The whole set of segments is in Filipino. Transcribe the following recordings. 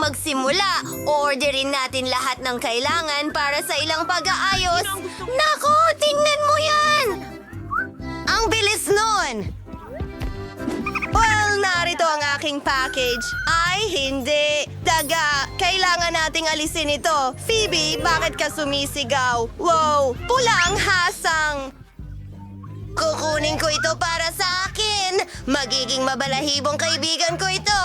magsimula, orderin natin lahat ng kailangan para sa ilang pag-aayos. Nako, tingnan mo yan! Ang bilis nun! Well, narito ang aking package. Ay, hindi. Daga, kailangan nating alisin ito. Phoebe, bakit ka sumisigaw? Wow, pula ang hasang. Kukunin ko ito para sa akin. Magiging mabalahibong kaibigan ko ito.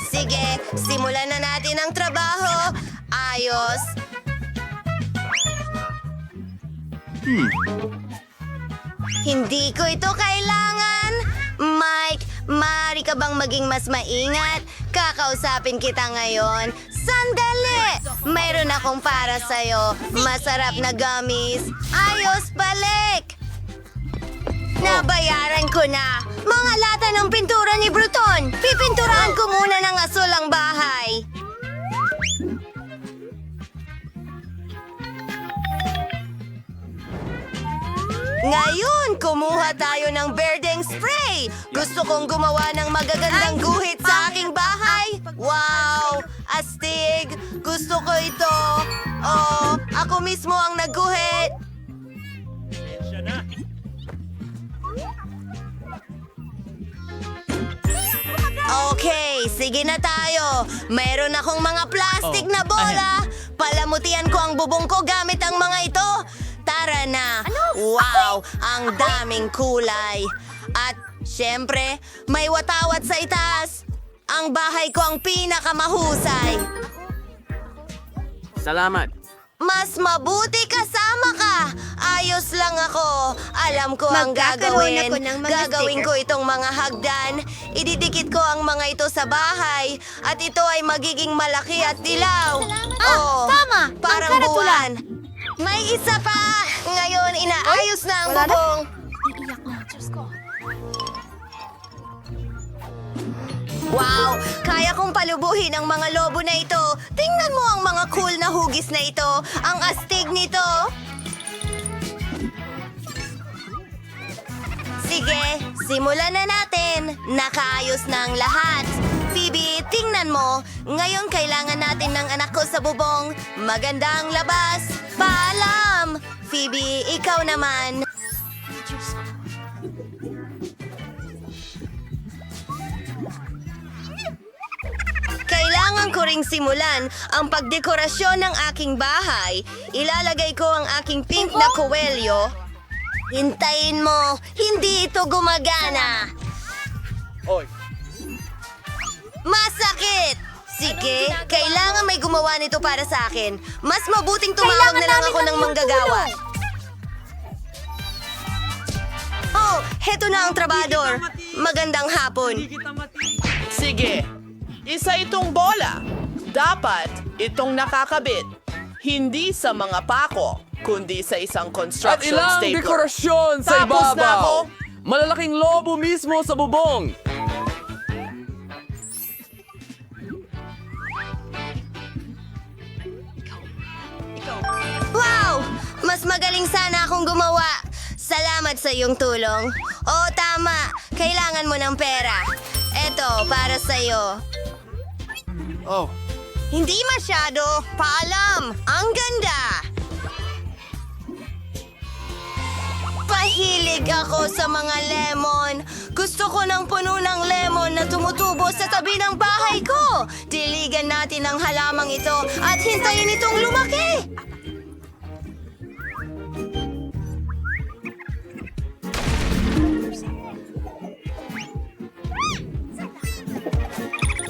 Sige, simulan na natin ang trabaho. Ayos. Hindi ko ito kailangan. Mike, maaari ka bang maging mas maingat? Kakausapin kita ngayon. Sandali! Mayroon akong para sa'yo. Masarap na gummies. Ayos, balik! Nabayaran ko na. Mga lata ng pintura ni Bruton. Pipinturahan ko muna ng asul ang bahay. Ngayon, kumuha tayo ng berdeng spray. Gusto kong gumawa ng magagandang guhit sa aking bahay. Wow! Astig! Gusto ko ito. Oh, ako mismo ang nagguhit. Okay, sige na tayo. Mayroon akong mga plastic na bola. Palamutian ko ang bubong ko gamit ang mga ito. Tara na. Wow, ang daming kulay. At syempre, may watawat sa itaas. Ang bahay ko ang pinakamahusay. Salamat. Mas mabuti kasama ka. Ayos lang ako. Alam ko ang Magkakaroon gagawin. ako ng mga Gagawin ko itong mga hagdan. Ididikit ko ang mga ito sa bahay. At ito ay magiging malaki at dilaw. tama. Ang Parang karatula. buwan. May isa pa. Ngayon, inaayos na ang bubong. Iiyak na, Diyos ko. Wow! Kaya kong palubuhin ang mga lobo na ito. Tingnan mo ang mga cool na hugis na ito. Ang astig nito. Sige, simulan na natin. Nakaayos na ang lahat. Phoebe, tingnan mo. Ngayon kailangan natin ng anak ko sa bubong. Maganda ang labas. Paalam! Phoebe, ikaw naman. Kailangan ko ring simulan ang pagdekorasyon ng aking bahay. Ilalagay ko ang aking pink na kowelyo. Hintayin mo, hindi ito gumagana. Oy. Masakit! Sige, kailangan may gumawa nito para sa akin. Mas mabuting tumawag na lang ako ng manggagawa. Oh, heto na ang trabador. Magandang hapon. Sige, isa itong bola. Dapat itong nakakabit. Hindi sa mga pako, kundi sa isang At construction ilang stapler. dekorasyon sa Tapos na ako. ibabaw. Malalaking lobo mismo sa bubong. Wow! Mas magaling sana akong gumawa. Salamat sa iyong tulong. Oo, tama. Kailangan mo ng pera. Eto, para sa'yo. Oh. Hindi masyado. Paalam. Ang ganda. Pahilig ako sa mga lemon. Gusto ko ng puno ng lemon na tumutubo sa tabi ng bahay ko. Diligan natin ang halamang ito at hintayin itong lumaki.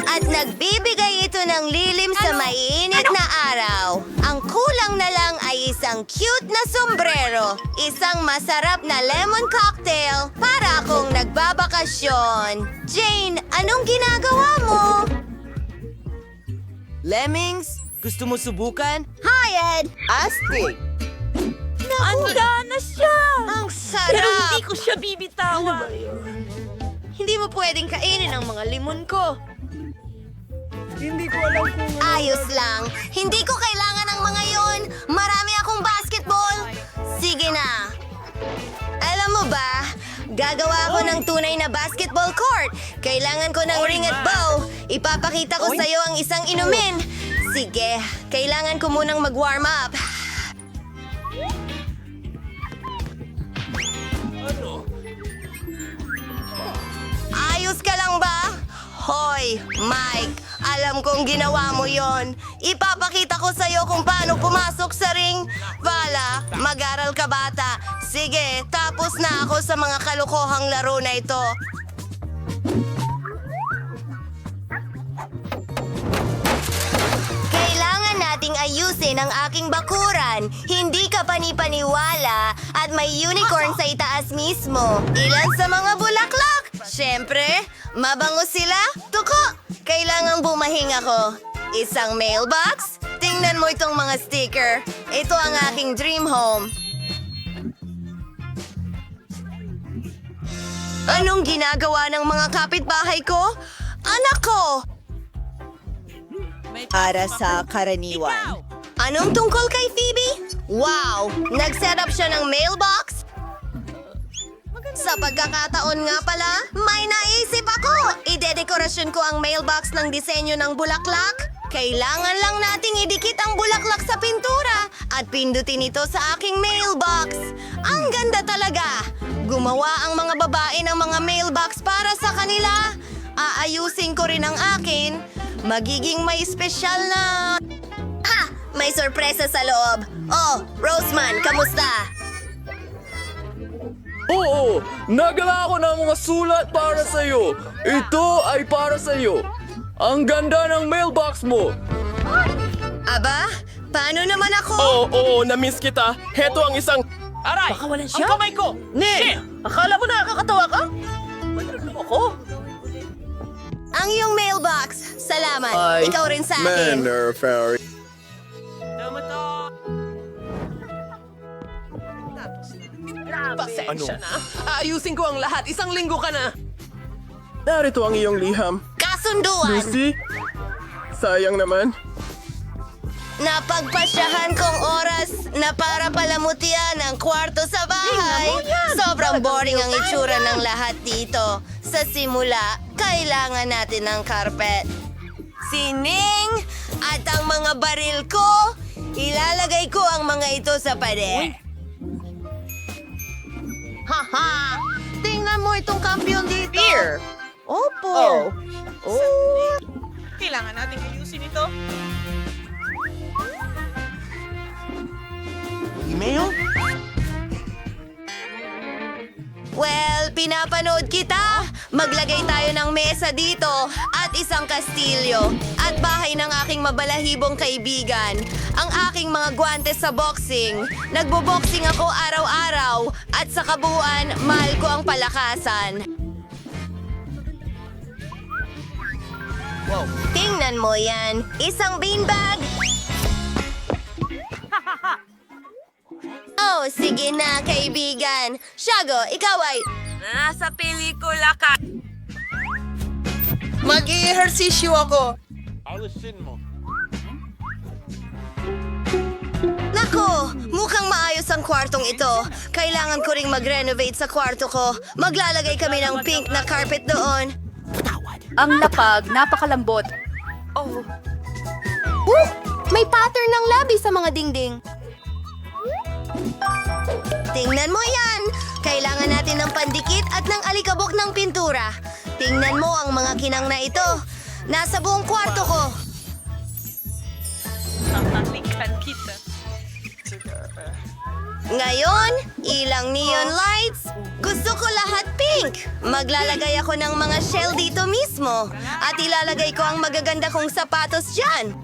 At nagbibigay ito ng lilim sa maiinit na araw. Ang kulang na lang ay isang cute na sombrero. Isang masarap na lemon cocktail para akong nagbabakasyon. Jane, anong ginagawa mo? Lemmings, gusto mo subukan? Hi, Ed! Astig! Handa na siya! Ang Pero sarap! hindi ko siya bibitawan. Hindi mo pwedeng kainin ang mga limon ko. Hindi ko alam kung... Ayos lang. Hindi ko kailangan ng mga yon. Marami akong basketball. Sige na. Alam mo ba, gagawa ako ng tunay na basketball court. Kailangan ko ng ring at bow. Ipapakita ko sa'yo ang isang inumin. Sige, kailangan ko munang mag-warm up. Ayos ka lang ba? Hoy, Mike, alam kong ginawa mo yon. Ipapakita ko sa'yo kung paano pumasok sa ring. Vala, mag-aral ka bata. Sige, tapos na ako sa mga kalokohang laro na ito. Kailangan nating ayusin ang aking bakuran. Hindi ka panipaniwala at may unicorn sa itaas mismo. Ilan sa mga bulaklak? Siyempre, mabango sila. Tuko! Kailangang bumahing ako. Isang mailbox? Tingnan mo itong mga sticker. Ito ang aking dream home. Anong ginagawa ng mga kapitbahay ko? Anak ko! Para sa karaniwan. Anong tungkol kay Phoebe? Wow! Nag-set up siya ng mailbox? Sa pagkakataon nga pala, may naisip ako! Idedekorasyon ko ang mailbox ng disenyo ng bulaklak. Kailangan lang nating idikit ang bulaklak sa pintura at pindutin ito sa aking mailbox. Ang ganda talaga! Gumawa ang mga babae ng mga mailbox para sa kanila. Aayusin ko rin ang akin. Magiging may espesyal na... Ha! May sorpresa sa loob. Oh, Roseman, kamusta? Oo, nagala ako ng mga sulat para sa'yo. Ito ay para sa'yo. Ang ganda ng mailbox mo. Aba, paano naman ako? Oo, na-miss kita. Heto ang isang... Aray! Baka walang Ang siya? kamay ko! Ne! Akala mo nakakatawa ka? Mayroon ako. Ang iyong mailbox. Salamat. Ikaw rin sa akin. Fairy. Pasensya na. Aayusin ko ang lahat. Isang linggo ka na. Narito ang iyong liham. Kasunduan. Lucy? Sayang naman. Napagpasyahan kong oras na para palamutian ang kwarto sa bahay. Sobrang boring ang itsura ng lahat dito. Sa simula, kailangan natin ng carpet. Sining! At ang mga baril ko, ilalagay ko ang mga ito sa pader. Haha! Tingnan mo itong kampiyon dito. Beer. Opo. Kailangan natin ayusin ito. Email? Well, pinapanood kita. Maglagay tayo ng mesa dito at isang kastilyo at bahay ng aking mabalahibong kaibigan. Ang aking mga gwante sa boxing. Nagbo-boxing ako araw-araw at sa kabuuan, mahal ko ang palakasan. Wow. Tingnan mo yan. Isang beanbag. Oh, sige na, kaibigan. Shago, ikaw ay... Nasa pelikula ka. Mag-i-ehersisyo ako. Nako, mukhang maayos ang kwartong ito. Kailangan ko ring mag-renovate sa kwarto ko. Maglalagay kami ng pink na carpet doon. Ang lapag, napakalambot. Oh. May pattern ng labi sa mga dingding. Tingnan mo yan! Kailangan natin ng pandikit at ng alikabok ng pintura. Tingnan mo ang mga kinang na ito. Nasa buong kwarto ko. Nakalikan kita. Ngayon, ilang neon lights. Gusto ko lahat pink. Maglalagay ako ng mga shell dito mismo. At ilalagay ko ang magaganda kong sapatos dyan.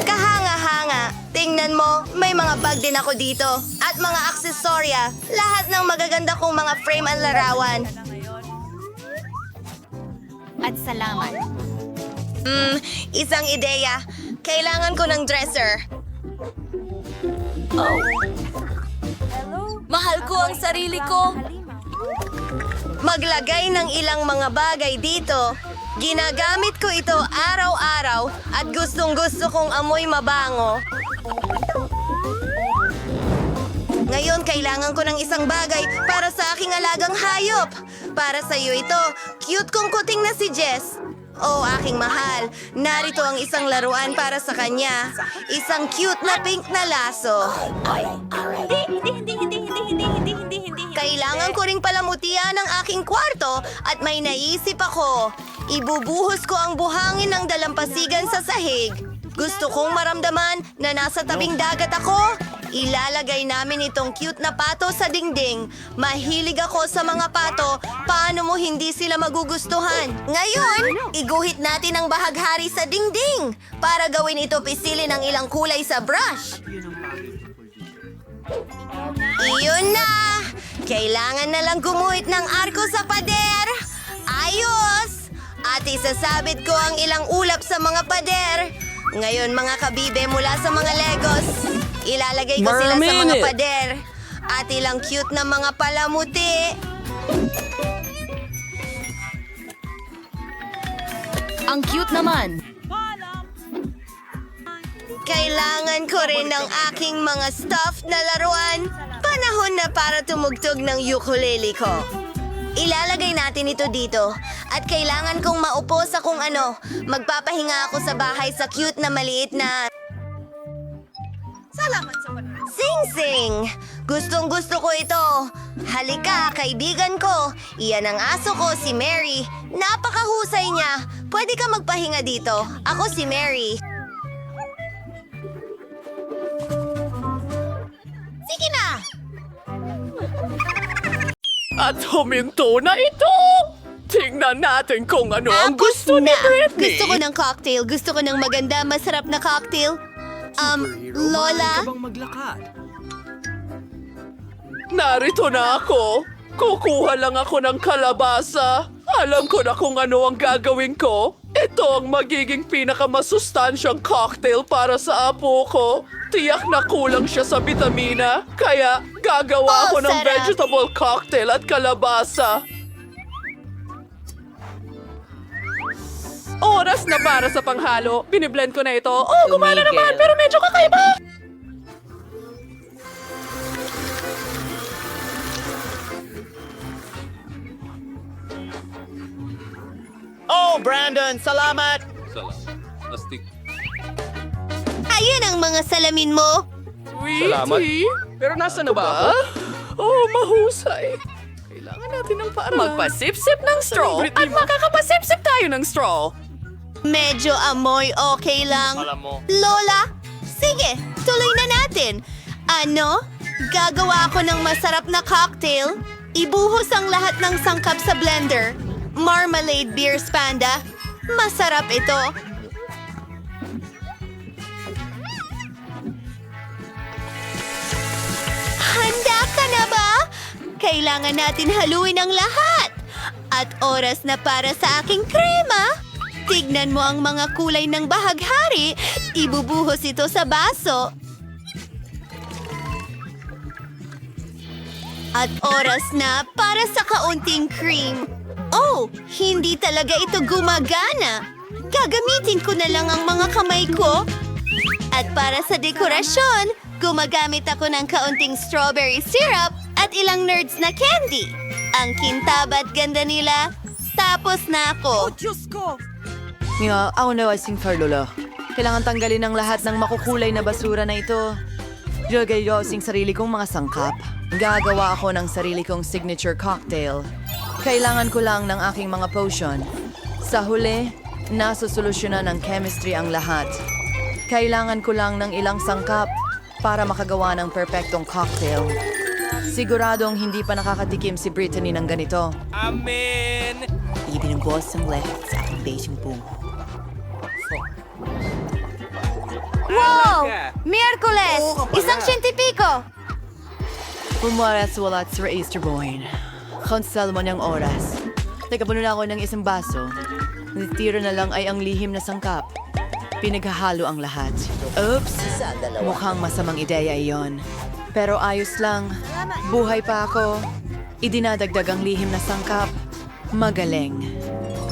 Kahanga-hanga. Tingnan mo, may mga bag din ako dito. At mga aksesorya. Lahat ng magaganda kong mga frame at larawan. At salamat. Isang ideya. Kailangan ko ng dresser. Mahal ko ang sarili ko. Maglagay ng ilang mga bagay dito. Ginagamit ko ito araw-araw at gustong-gusto kong amoy mabango. Ngayon, kailangan ko ng isang bagay para sa aking alagang hayop. Para sa iyo ito, cute kong kuting na si Jess. Oh, aking mahal, narito ang isang laruan para sa kanya. Isang cute na pink na laso. Kailangan ko ring palamutian ang aking kwarto at may naisip ako. Ibubuhos ko ang buhangin ng dalampasigan sa sahig. Gusto kong maramdaman na nasa tabing dagat ako. Ilalagay namin itong cute na pato sa dingding. Mahilig ako sa mga pato. Paano mo hindi sila magugustuhan? Ngayon, iguhit natin ang bahaghari sa dingding para gawin ito pisilin ng ilang kulay sa brush. Iyon na! Kailangan na lang gumuhit ng arko sa pader. Ayos! At isasabit ko ang ilang ulap sa mga pader. Ngayon mga kabibe mula sa mga Legos, ilalagay ko sila sa mga pader. At ilang cute na mga palamuti. Ang cute naman. Kailangan ko rin ng aking mga stuffed na laruan. Panahon na para tumugtog ng ukulele ko. Ilalagay natin ito dito. At kailangan kong maupo sa kung ano. Magpapahinga ako sa bahay sa cute na maliit na... Sing-sing! Gustong-gusto ko ito. Halika, kaibigan ko. Iyan ang aso ko, si Mary. Napakahusay niya. Pwede ka magpahinga dito. Ako si Mary. Sige na! At huminto na ito! Tingnan natin kung ano ang gusto ni Britney! Gusto ko ng cocktail. Gusto ko ng maganda, masarap na cocktail. Lola? Narito na ako. Kukuha lang ako ng kalabasa. Alam ko na kung ano ang gagawin ko. Ito ang magiging pinakamasustansyang cocktail para sa apo ko. Tiyak na kulang siya sa bitamina. Kaya gagawa ako ng sarap. vegetable cocktail at kalabasa. Oras na para sa panghalo. Biniblend ko na ito. Oh, gumana naman, pero medyo kakaiba. Oh, Brandon, salamat! Ayun ang mga salamin mo. Salamat. Pero nasa na ba ako? Oh, mahusay. Kailangan natin ng paraan. Magpasip-sip ng straw at makakapasip-sip tayo ng straw. Medyo amoy okay lang. Lola, sige, tuloy na natin. Ano? Gagawa ako ng masarap na cocktail. Ibuhos ang lahat ng sangkap sa blender. Marmalade beer panda. Masarap ito. Handa ka na ba? Kailangan natin haluin ang lahat. At oras na para sa aking krema. Tignan mo ang mga kulay ng bahaghari. Ibubuhos ito sa baso. At oras na para sa kaunting cream. Oh, hindi talaga ito gumagana. Gagamitin ko na lang ang mga kamay ko. At para sa dekorasyon, gumagamit ako ng kaunting strawberry syrup at ilang nerds na candy. Ang kintab at ganda nila. Tapos na ako. Nga, ako na asing Lola. Kailangan tanggalin ang lahat ng makukulay na basura na ito. Ilagay ko asing sarili kong mga sangkap. Gagawa ako ng sarili kong signature cocktail. Kailangan ko lang ng aking mga potion. Sa huli, nasusolusyonan ng chemistry ang lahat. Kailangan ko lang ng ilang sangkap para makagawa ng perpektong cocktail. Siguradong hindi pa nakakatikim si Brittany ng ganito. Amen! Ibinubos ang lahat sa aking basing bungo. Wow! Miyerkules! Isang siyentipiko! Pumaras walat sa Easter Boyne. Konsel mo niyang oras. Nagkapuno na ako ng isang baso. Natitira na lang ay ang lihim na sangkap. Pinaghahalo ang lahat. Oops! Mukhang masamang ideya iyon. Pero ayos lang. Buhay pa ako. Idinadagdag ang lihim na sangkap. Magaling.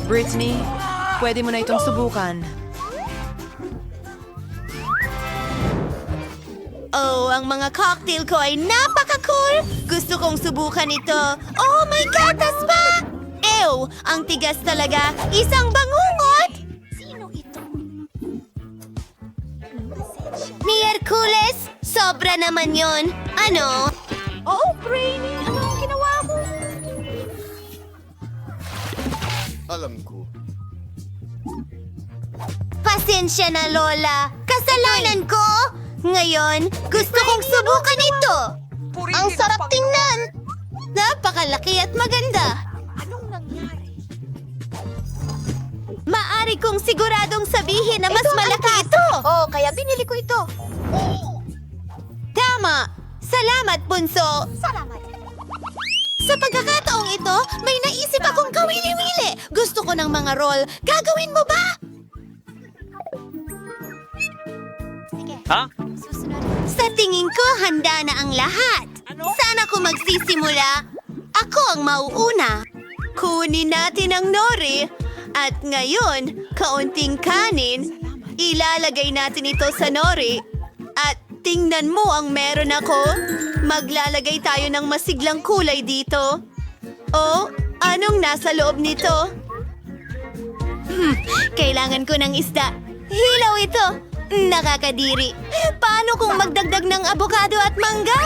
Brittany, pwede mo na itong subukan. Oh, ang mga cocktail ko ay napaka Gusto kong subukan ito. Oh, may gatas pa! Ew, ang tigas talaga. Isang bangungot! Sino ito? Miyerkules? Sobra naman yon. Ano? Oh, Brainy, ano ang ginawa mo? Pasensya na, Lola. Kasalanan ko. Ngayon, gusto kong subukan ito. Ang sarap tingnan. Napakalaki at maganda. Anong nangyari? Maari kong siguradong sabihin na mas malaki ito. Oh, kaya binili ko ito. Tama. Salamat, Bunso. Salamat. Sa pagkakataong ito, may naisip akong kawili-wili. Gusto ko ng mga roll. Gagawin mo ba? Ha? Sa tingin ko, handa na ang lahat. Sana ko magsisimula. Ako ang mauuna. Kunin natin ang nori. At ngayon, kaunting kanin. Ilalagay natin ito sa nori. At tingnan mo ang meron ako. Maglalagay tayo ng masiglang kulay dito. Oh, anong nasa loob nito? Kailangan ko ng isda. Hilaw ito. Nakakadiri. Paano kung magdagdag ng abokado at mangga?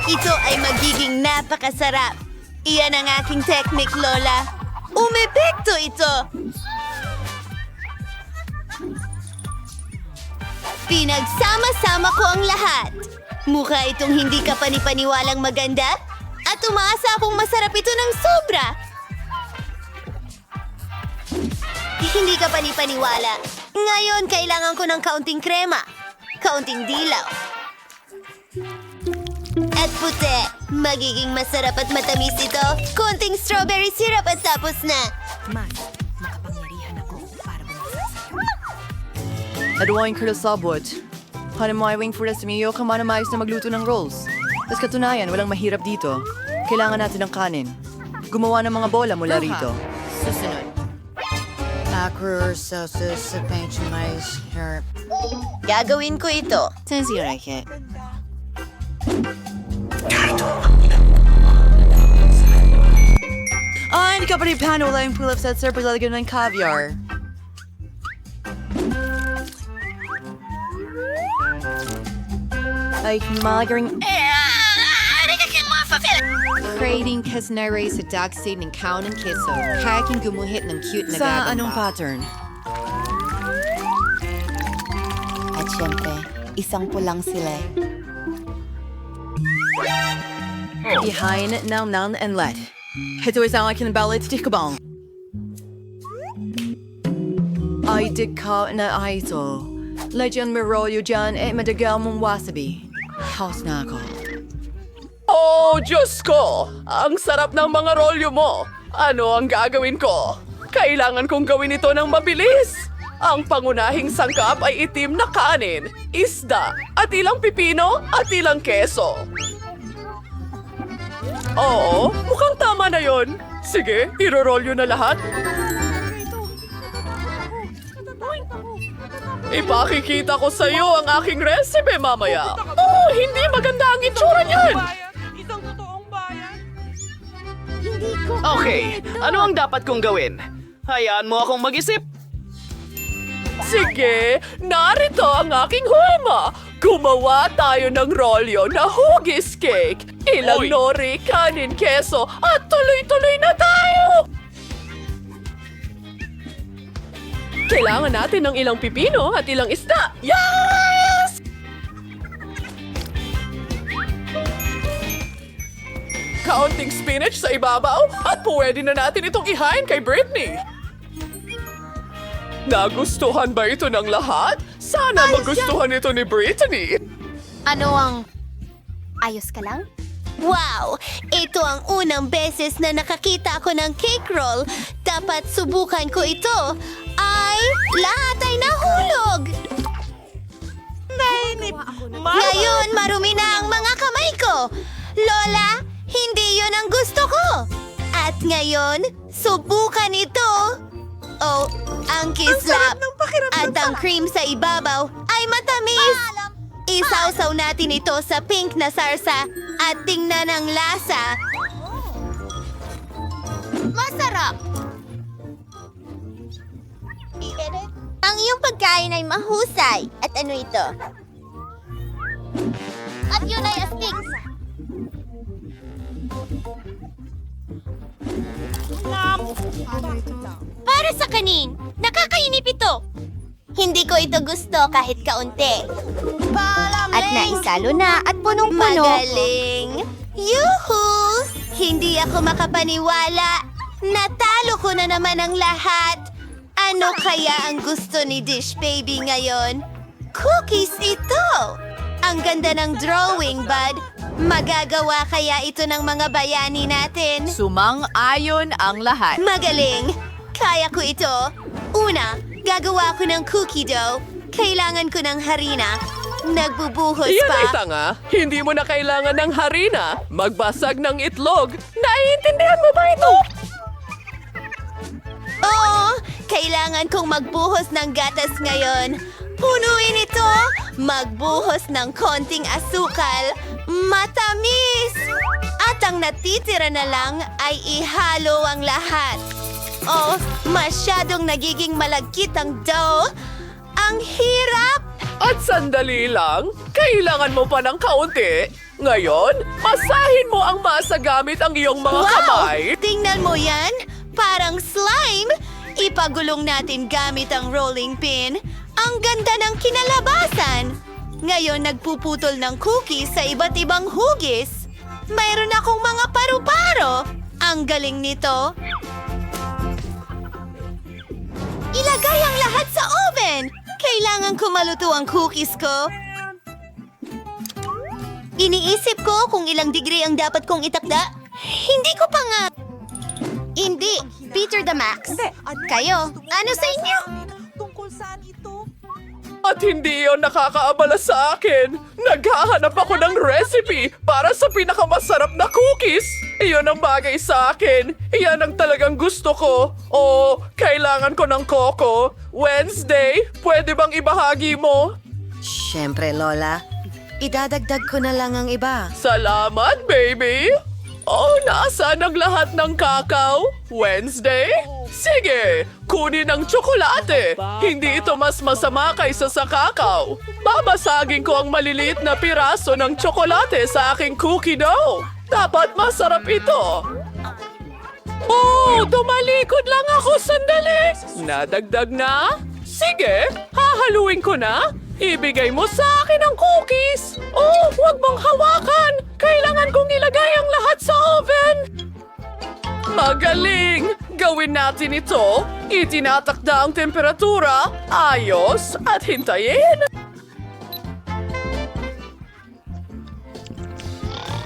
Ito ay magiging napakasarap. Iyan ang aking technique, Lola. Umepekto ito. Pinagsama-sama ko ang lahat. Mukha itong hindi ka panipaniwalang maganda at umaasa akong masarap ito ng sobra. Hindi ka panipaniwala. Ngayon, kailangan ko ng kaunting krema. Kaunting dilaw. At puti. Magiging masarap at matamis ito. Konting strawberry syrup at tapos na. Aduwain ko na sabot. Hanamaiwing for us miyo kamanamayos na magluto ng rolls. Tapos katunayan, walang mahirap dito. Kailangan natin ng kanin. Gumawa ng mga bola mula rito. Susunod. Macro sauces sa mais herb. Gagawin ko ito. Sensirake. Hindi ka pa rin paano wala yung pull-ups at syrup lalagyan ng caviar. Ay, malagaring... Creating kasnare sa dog seed ng cow ng keso. Kayaking gumuhit ng cute na Sa gagamba. anong pattern? At syempre, isang pulang sila. Behind now none and let. Ito isang aking balit di kabang. Ay di ka na ito. Legend merolyo dyan madagal mong wasabi. House na ako. Oh, Diyos ko! Ang sarap ng mga rolyo mo! Ano ang gagawin ko? Kailangan kong gawin ito ng mabilis! Ang pangunahing sangkap ay itim na kanin, isda, at ilang pipino at ilang keso. Oo, mukhang tama na yon. Sige, irorolyo na lahat. Ipakikita ko sa iyo ang aking recipe mamaya. Oh, hindi maganda ang itsura niyan! Okay, ano ang dapat kong gawin? Hayaan mo akong mag-isip. Sige, narito ang aking huema. Gumawa tayo ng rolyo na hugis cake. Ilang Oy! nori, kanin, keso, at tuloy-tuloy na tayo! Kailangan natin ng ilang pipino at ilang isda. Yes! Kaunting spinach sa ibabaw at pwede na natin itong ihain kay Britney. Nagustuhan ba ito ng lahat? Sana magustuhan ito ni Brittany. Ano ang... Ayos ka lang? Wow! Ito ang unang beses na nakakita ako ng cake roll. Dapat subukan ko ito. Ay, lahat ay nahulog! Ngayon, marumi na ang mga kamay ko. Lola, hindi yon ang gusto ko. At ngayon, subukan ito. Oh, ang kislap at ang cream sa ibabaw ay matamis. Isawsaw natin ito sa pink na sarsa at tingnan ang lasa. Masarap! Ang iyong pagkain ay mahusay. At ano ito? At yun ay astig. Para sa kanin, nakakainip ito. Hindi ko ito gusto kahit kaunti. At naisalo na at punong-puno. Magaling! Yuhu! Hindi ako makapaniwala. Natalo ko na naman ang lahat. Ano kaya ang gusto ni Dish Baby ngayon? Cookies ito! Ang ganda ng drawing, bud. Magagawa kaya ito ng mga bayani natin? Sumang-ayon ang lahat. Magaling! Kaya ko ito. Una, gagawa ko ng cookie dough. Kailangan ko ng harina. Nagbubuhos Yan ay pa. tanga. Hindi mo na kailangan ng harina. Magbasag ng itlog. Naiintindihan mo ba ito? Oo, kailangan kong magbuhos ng gatas ngayon. Punuin ito. Magbuhos ng konting asukal. Matamis! At ang natitira na lang ay ihalo ang lahat. Oh, masyadong nagiging malagkit ang dough. Ang hirap! At sandali lang, kailangan mo pa ng kaunti. Ngayon, masahin mo ang masa gamit ang iyong mga kamay. Tingnan mo yan! Parang slime! Ipagulong natin gamit ang rolling pin. Ang ganda ng kinalabasan! Ngayon nagpuputol ng cookies sa iba't ibang hugis. Mayroon akong mga paru-paro. Ang galing nito. Ilagay ang lahat sa oven! Kailangan ko maluto ang cookies ko. Iniisip ko kung ilang degree ang dapat kong itakda. Hindi ko pa nga... Hindi. Peter the Max. Kayo, ano sa inyo? At hindi yon nakakaabala sa akin. Naghahanap ako ng recipe para sa pinakamasarap na cookies. Iyon ang bagay sa akin. Iyan ang talagang gusto ko. Oh, kailangan ko ng coco. Wednesday, pwede bang ibahagi mo? Siyempre, Lola. Idadagdag ko na lang ang iba. Salamat, baby! Oh, nasaan ang lahat ng kakao? Wednesday? Sige, kunin ang tsokolate. Hindi ito mas masama kaysa sa kakao. Babasagin ko ang maliliit na piraso ng tsokolate sa aking cookie dough. Dapat masarap ito. Oh, tumalikod lang ako sandali. Nadagdag na? Sige, hahaluin ko na. Ibigay mo sa akin ang cookies! Oh, huwag mong hawakan! Kailangan kong ilagay ang lahat sa oven! Magaling! Gawin natin ito. Itinatakda ang temperatura. Ayos at hintayin.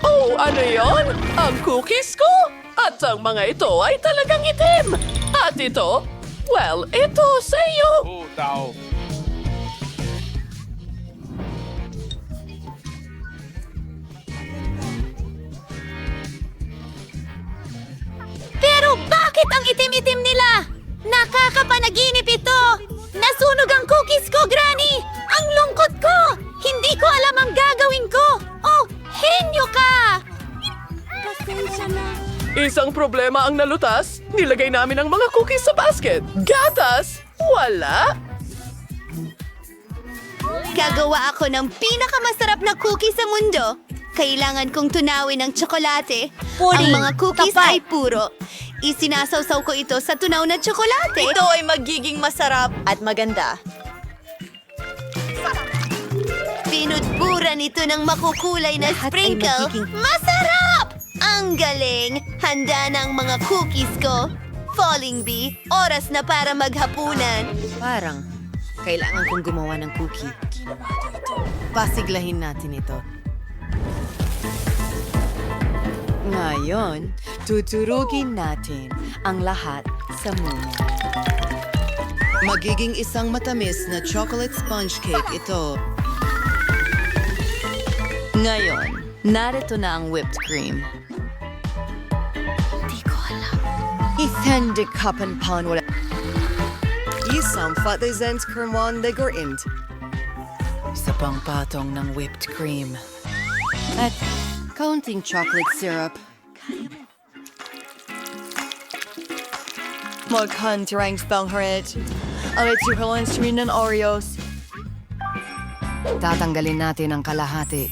Oh, ano yon? Ang cookies ko? At ang mga ito ay talagang itim. At ito? Well, ito sa iyo. Pero bakit ang itim-itim nila? Nakakapanaginip ito! Nasunog ang cookies ko, Granny! Ang lungkot ko! Hindi ko alam ang gagawin ko! Oh, henyo ka! Pasensya na. Isang problema ang nalutas. Nilagay namin ang mga cookies sa basket. Gatas? Wala. Gagawa ako ng pinakamasarap na cookie sa mundo. Kailangan kong tunawin ang tsokolate. Ang mga cookies ay puro. Isinasawsaw ko ito sa tunaw na tsokolate. Ito ay magiging masarap at maganda. Pinudburan ito ng makukulay na sprinkle. Masarap! Ang galing! Handa na ang mga cookies ko. Falling Bee, oras na para maghapunan. Parang kailangan kong gumawa ng cookie. Pasiglahin natin ito. Ngayon, tuturugin natin ang lahat sa muna. Magiging isang matamis na chocolate sponge cake ito. Ngayon, narito na ang whipped cream. Di ko alam. Isang dekapan pan wala. Isang fatizens kermon de gorint. Sa pang patong ng whipped cream. At kaunting chocolate syrup. Maghantirang pangharit. Alit suhalan rin ng Oreos. Tatanggalin natin ang kalahati.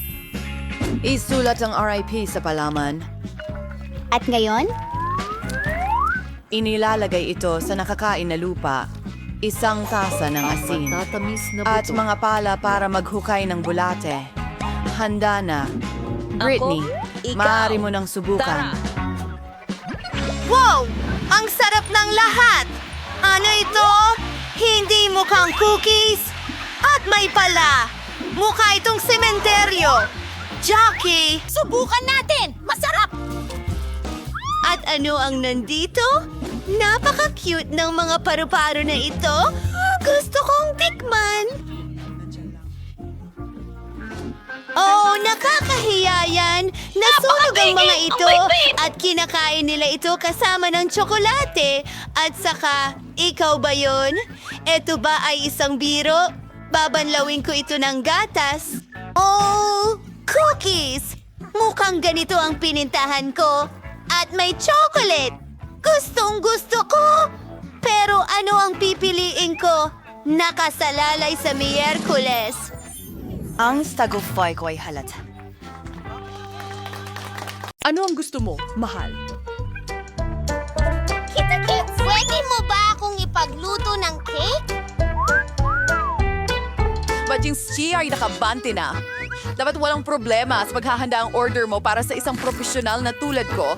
Isulat ang RIP sa palaman. At ngayon? Inilalagay ito sa nakakain na lupa. Isang tasa ng asin. Tatamis na At mga pala para maghukay ng bulate. Handa na. Britney, maaari mo nang subukan. Wow! Ang sarap ng lahat! Ano ito? Hindi mukhang cookies? At may pala! Mukha itong sementeryo! Jackie! Subukan natin! Masarap! At ano ang nandito? Napaka-cute ng mga paru-paro na ito. Gusto kong tikman. Oh, nakakahiya yan. Nasunog ang mga ito at kinakain nila ito kasama ng tsokolate. At saka, ikaw ba yun? Ito ba ay isang biro? Babanlawin ko ito ng gatas. Oh, cookies! Mukhang ganito ang pinintahan ko. At may chocolate. Gustong gusto ko. Pero ano ang pipiliin ko? Nakasalalay sa Miyerkules. Ang stagofy ko ay halata. Ano ang gusto mo, mahal? Kita-kits, pwede mo ba akong ipagluto ng cake? Badjing siya ay nakabante na. Dapat walang problema sa paghahanda ang order mo para sa isang profesional na tulad ko.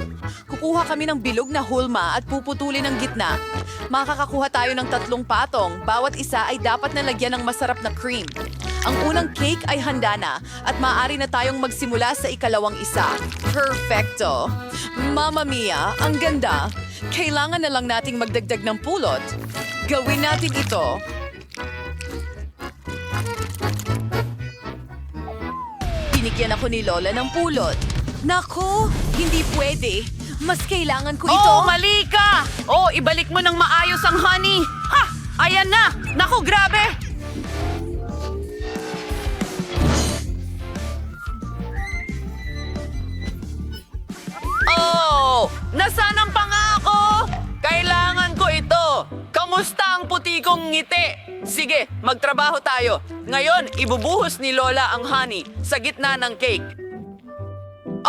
Kukuha kami ng bilog na hulma at puputulin ang gitna. Makakakuha tayo ng 3 patong. Bawat isa ay dapat na lagyan ng masarap na cream. Ang unang cake ay handa na at maaari na tayong magsimula sa ikalawang isa. Perfecto! Mamma mia, ang ganda! Kailangan na lang nating magdagdag ng pulot. Gawin natin ito. Binigyan ako ni Lola ng pulot. Naku, hindi pwede. Mas kailangan ko ito. Oh, mali ka! Oh, ibalik mo ng maayos ang honey. Ha! Ayan na! Naku, grabe! Oh! Nasaan ang pangako? Kailangan ko ito. Kamusta ang puti kong ngiti? Sige, magtrabaho tayo. Ngayon, ibubuhos ni Lola ang honey sa gitna ng cake.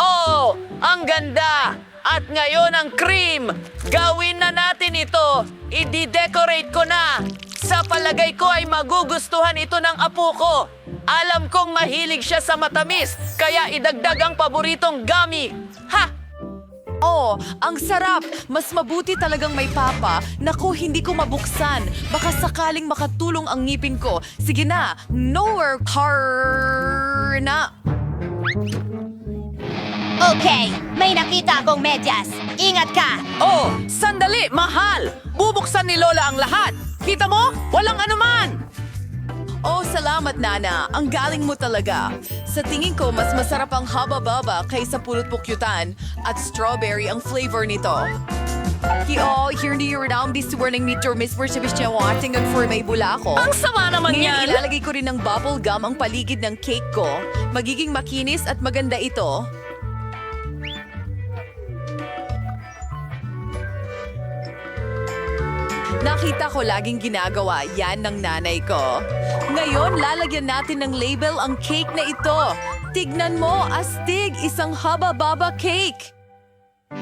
Oh! Ang ganda! At ngayon ang cream! Gawin na natin ito! I-decorate ko na! Sa palagay ko ay magugustuhan ito ng apo ko. Alam kong mahilig siya sa matamis, kaya idagdag ang paboritong gummy. Ha! Oh, ang sarap! Mas mabuti talagang may papa. Naku, hindi ko mabuksan. Baka sakaling makatulong ang ngipin ko. Sige na, nowhere car na. Okay, may nakita akong medyas. Ingat ka! Oh, sandali, mahal! Bubuksan ni Lola ang lahat! Kita mo? Walang anuman! Oh, salamat, Nana. Ang galing mo talaga. Sa tingin ko, mas masarap ang haba-baba kaysa pulot pukyutan at strawberry ang flavor nito. Hindi rin ang bisuwarning meter miss for siya watching at for may bula ko. Ang sama naman Ngayon, yan! ilalagay ko rin ng bubble gum ang paligid ng cake ko. Magiging makinis at maganda ito. Nakita ko laging ginagawa yan ng nanay ko. Ngayon, lalagyan natin ng label ang cake na ito. Tignan mo, astig, isang haba-baba cake.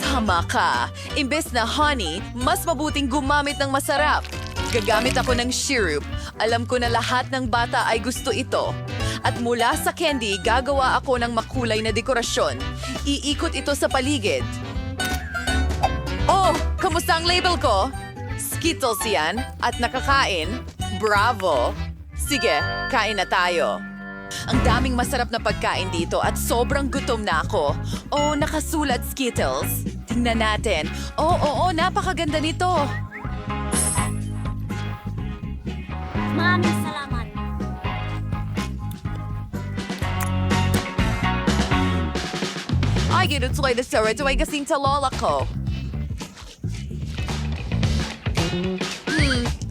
Tama ka. Imbes na honey, mas mabuting gumamit ng masarap. Gagamit ako ng syrup. Alam ko na lahat ng bata ay gusto ito. At mula sa candy, gagawa ako ng makulay na dekorasyon. Iikot ito sa paligid. Oh, kamusta ang label ko? Skittles yan at nakakain. Bravo! Sige, kain na tayo. Ang daming masarap na pagkain dito at sobrang gutom na ako. Oh, nakasulat Skittles. Tingnan natin. Oo, napakaganda nito. Maraming salamat. Ay, ginutuloy na sarap. Ito ay kasing sa lola ko.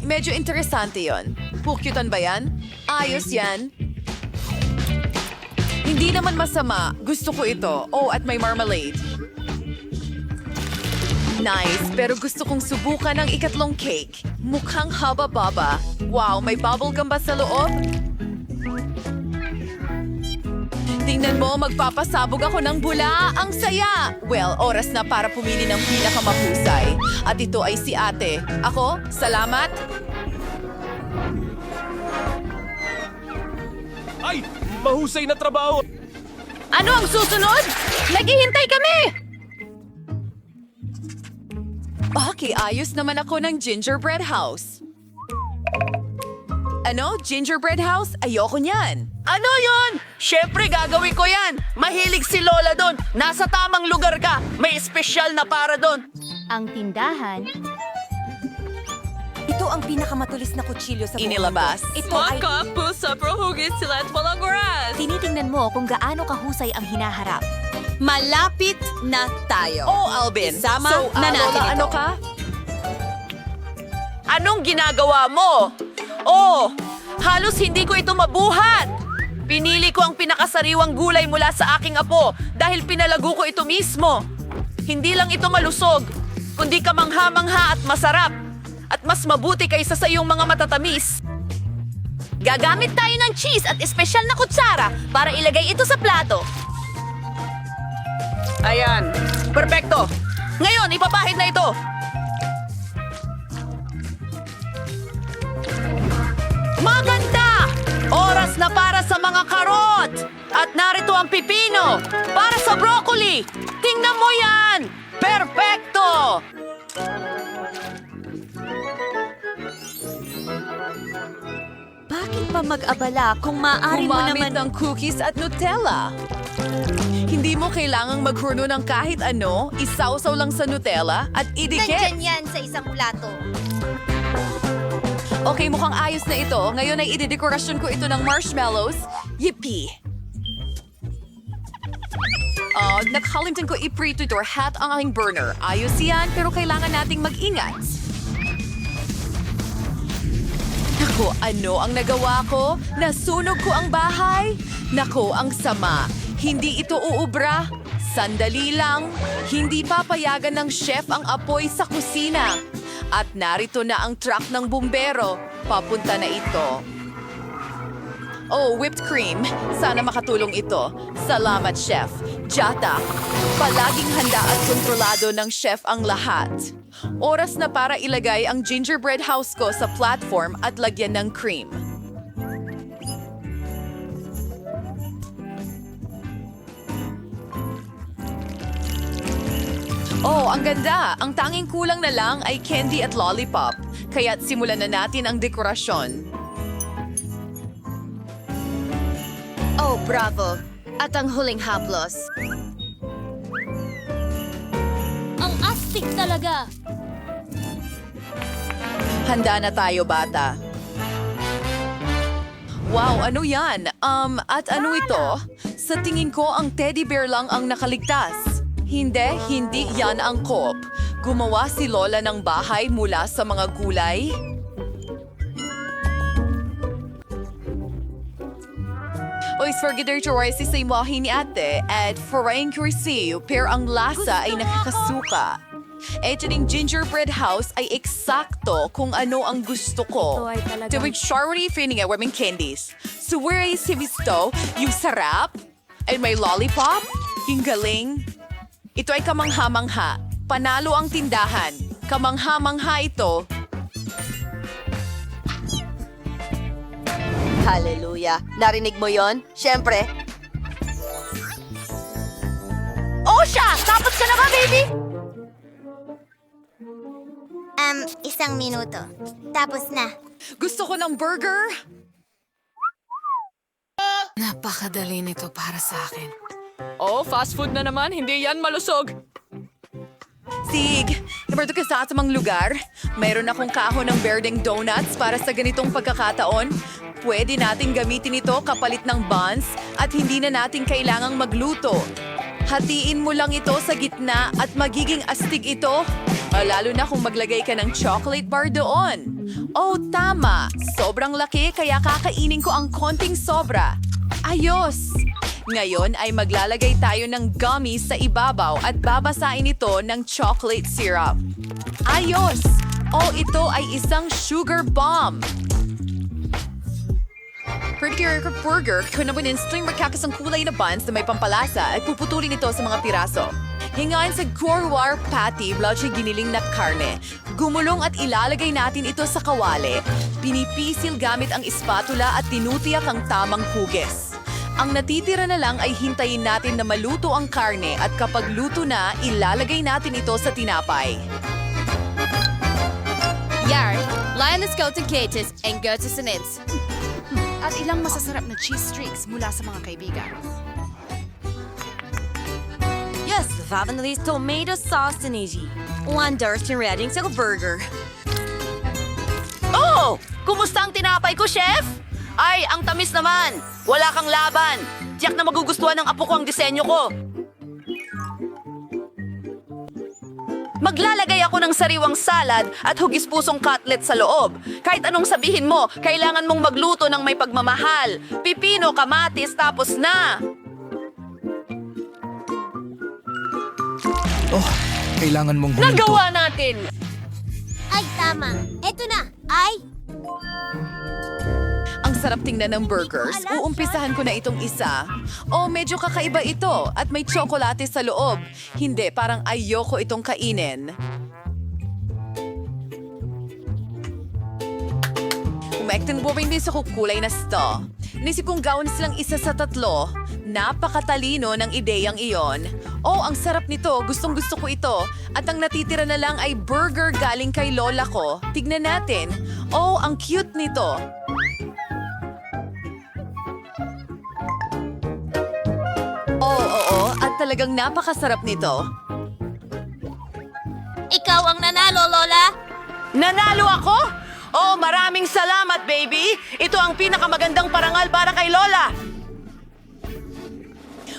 Medyo interesante yon. Pukyutan ba yan? Ayos yan. Hindi naman masama. Gusto ko ito. Oh, at may marmalade. Nice, pero gusto kong subukan ang ikatlong cake. Mukhang haba-baba. Wow, may bubblegum ba sa loob? Tingnan mo, magpapasabog ako ng bula. Ang saya! Well, oras na para pumili ng pinakamahusay. At ito ay si ate. Ako, salamat. Ay! Mahusay na trabaho! Ano ang susunod? Naghihintay kami! Okay, ayos naman ako ng gingerbread house. Ano? Gingerbread house? Ayoko niyan. Ano yon? Siyempre gagawin ko yan. Mahilig si Lola doon. Nasa tamang lugar ka. May espesyal na para doon. Ang tindahan. Ito ang pinakamatulis na kutsilyo sa buong Inilabas. mundo. Ito ay... pusa, prohugis sila at walang oras. Tinitingnan mo kung gaano kahusay ang hinaharap. Malapit na tayo. Oh, Alvin. Isama na natin Lola, ito. ano ka? Anong ginagawa mo? Oh, halos hindi ko ito mabuhat. Pinili ko ang pinakasariwang gulay mula sa aking apo dahil pinalago ko ito mismo. Hindi lang ito malusog, kundi kamangha-mangha at masarap. At mas mabuti kaysa sa iyong mga matatamis. Gagamit tayo ng cheese at espesyal na kutsara para ilagay ito sa plato. Ayan, perfecto. Ngayon, ipapahid na ito. Maganda! Oras na para sa mga karot! At narito ang pipino para sa broccoli! Tingnan mo yan! Perfecto! Bakit pa mag-abala kung maaari mo Gumamit naman... ng cookies at Nutella. Hindi mo kailangang maghuno ng kahit ano, isawsaw lang sa Nutella at idikit. yan sa isang plato. Okay, mukhang ayos na ito. Ngayon ay idedekorasyon ko ito ng marshmallows. Yippee! Nakalimutan ko i-preheat or hat ang aking burner. Ayos yan, pero kailangan nating mag-ingat. Naku, ano ang nagawa ko? Nasunog ko ang bahay? Naku, ang sama. Hindi ito uubra. Sandali lang. Hindi papayagan ng chef ang apoy sa kusina. At narito na ang truck ng bumbero. Papunta na ito. Oh, whipped cream. Sana makatulong ito. Salamat, chef. Jata, palaging handa at kontrolado ng chef ang lahat. Oras na para ilagay ang gingerbread house ko sa platform at lagyan ng cream. Oh, ang ganda! Ang tanging kulang na lang ay candy at lollipop. Kaya't simulan na natin ang dekorasyon. Oh, bravo! At ang huling haplos. Ang astig talaga. Handa na tayo, bata. Wow, ano yan? At ano ito? Sa tingin ko, ang teddy bear lang ang nakaligtas. Hindi yan ang coop. Gumawa si Lola ng bahay mula sa mga gulay. Oy, forgider si sa imahe ni ate at foreign cursi, pero ang lasa ay nakakasuka. Ito ding gingerbread house ay eksakto kung ano ang gusto ko. Ito ay talagang- Tuwing shawty feeling women candies. So where is himisto? Yung sarap? And may lollipop? Yung galing? Ito ay kamangha-mangha. Panalo ang tindahan. Kamangha-mangha ito. Hallelujah! Narinig mo yon? Siyempre. Oh, siya! Tapos ka na ba, baby? Isang minuto. Tapos na. Gusto ko ng burger. Napakadali nito para sa akin. Oh, fast food na naman. Hindi yan malusog. Sig, nabarto ka sa atamang lugar. Mayroon akong kahon ng berdeng donuts para sa ganitong pagkakataon. Pwede nating gamitin ito kapalit ng buns at hindi na natin kailangang magluto. Hatiin mo lang ito sa gitna at magiging astig ito. Lalo na kung maglagay ka ng chocolate bar doon. Oh, tama. Sobrang laki kaya kakainin ko ang konting sobra. Ayos! Ngayon ay maglalagay tayo ng gummies sa ibabaw at babasain ito ng chocolate syrup. Ayos! Ito ay isang sugar bomb. Burger, kunabunin string magkakasang kulay na buns na may pampalasa at puputulin ito sa mga piraso. Hingain sa Corwar patty, blotchy giniling na karne. Gumulong at ilalagay natin ito sa kawali. Pinipisil gamit ang espatula at tinutiyak ang tamang hugis. Ang natitira na lang ay hintayin natin na maluto ang karne at kapag luto na, ilalagay natin ito sa tinapay. Yar, Lioness go to Katis and go to Sinins. At ilang masasarap na cheese streaks mula sa mga kaibigan. Yes, Favenly's tomato sauce and easy. Wonders and reading sa burger. Oh! Kumusta ang tinapay ko, chef? Ay, ang tamis naman. Wala kang laban. Tiyak na magugustuhan ng apo ko ang disenyo ko. Maglalagay ako ng sariwang salad at hugis-pusong cutlet sa loob. Kahit anong sabihin mo, kailangan mong magluto ng may pagmamahal. Pipino, kamatis, tapos na. Kailangan mong huminto. Nagawa natin! Ay, tama. Eto na. Ay! Ang sarap tingnan ng burgers. Uumpisahan ko na itong isa. Medyo kakaiba ito at may tsokolate sa loob. Hindi, parang ayoko itong kainin. Umekting boring din sa kukulay na sto. Nisip kong gawin silang isa sa tatlo. Napakatalino ng ideyang iyon. Ang sarap nito. Gustong-gusto ko ito. At ang natitira na lang ay burger galing kay lola ko. Tignan natin. Ang cute nito. Oo. At talagang napakasarap nito. Ikaw ang nanalo, Lola. Nanalo ako? Maraming salamat, baby! Ito ang pinakamagandang parangal para kay Lola!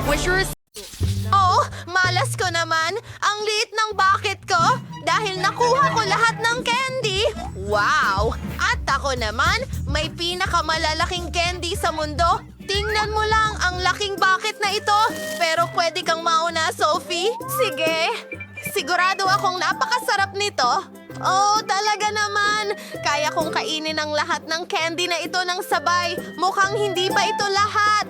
Wishers, Malas ko naman. Ang liit ng bucket ko dahil nakuha ko lahat ng candy. Wow! At ako naman, may pinakamalalaking candy sa mundo. Tingnan mo lang ang laking bucket na ito. Pero pwede kang mauna, Sophie. Sige. Sigurado akong napakasarap nito. Talaga naman. Kaya kong kainin ang lahat ng candy na ito ng sabay. Mukhang hindi pa ito lahat.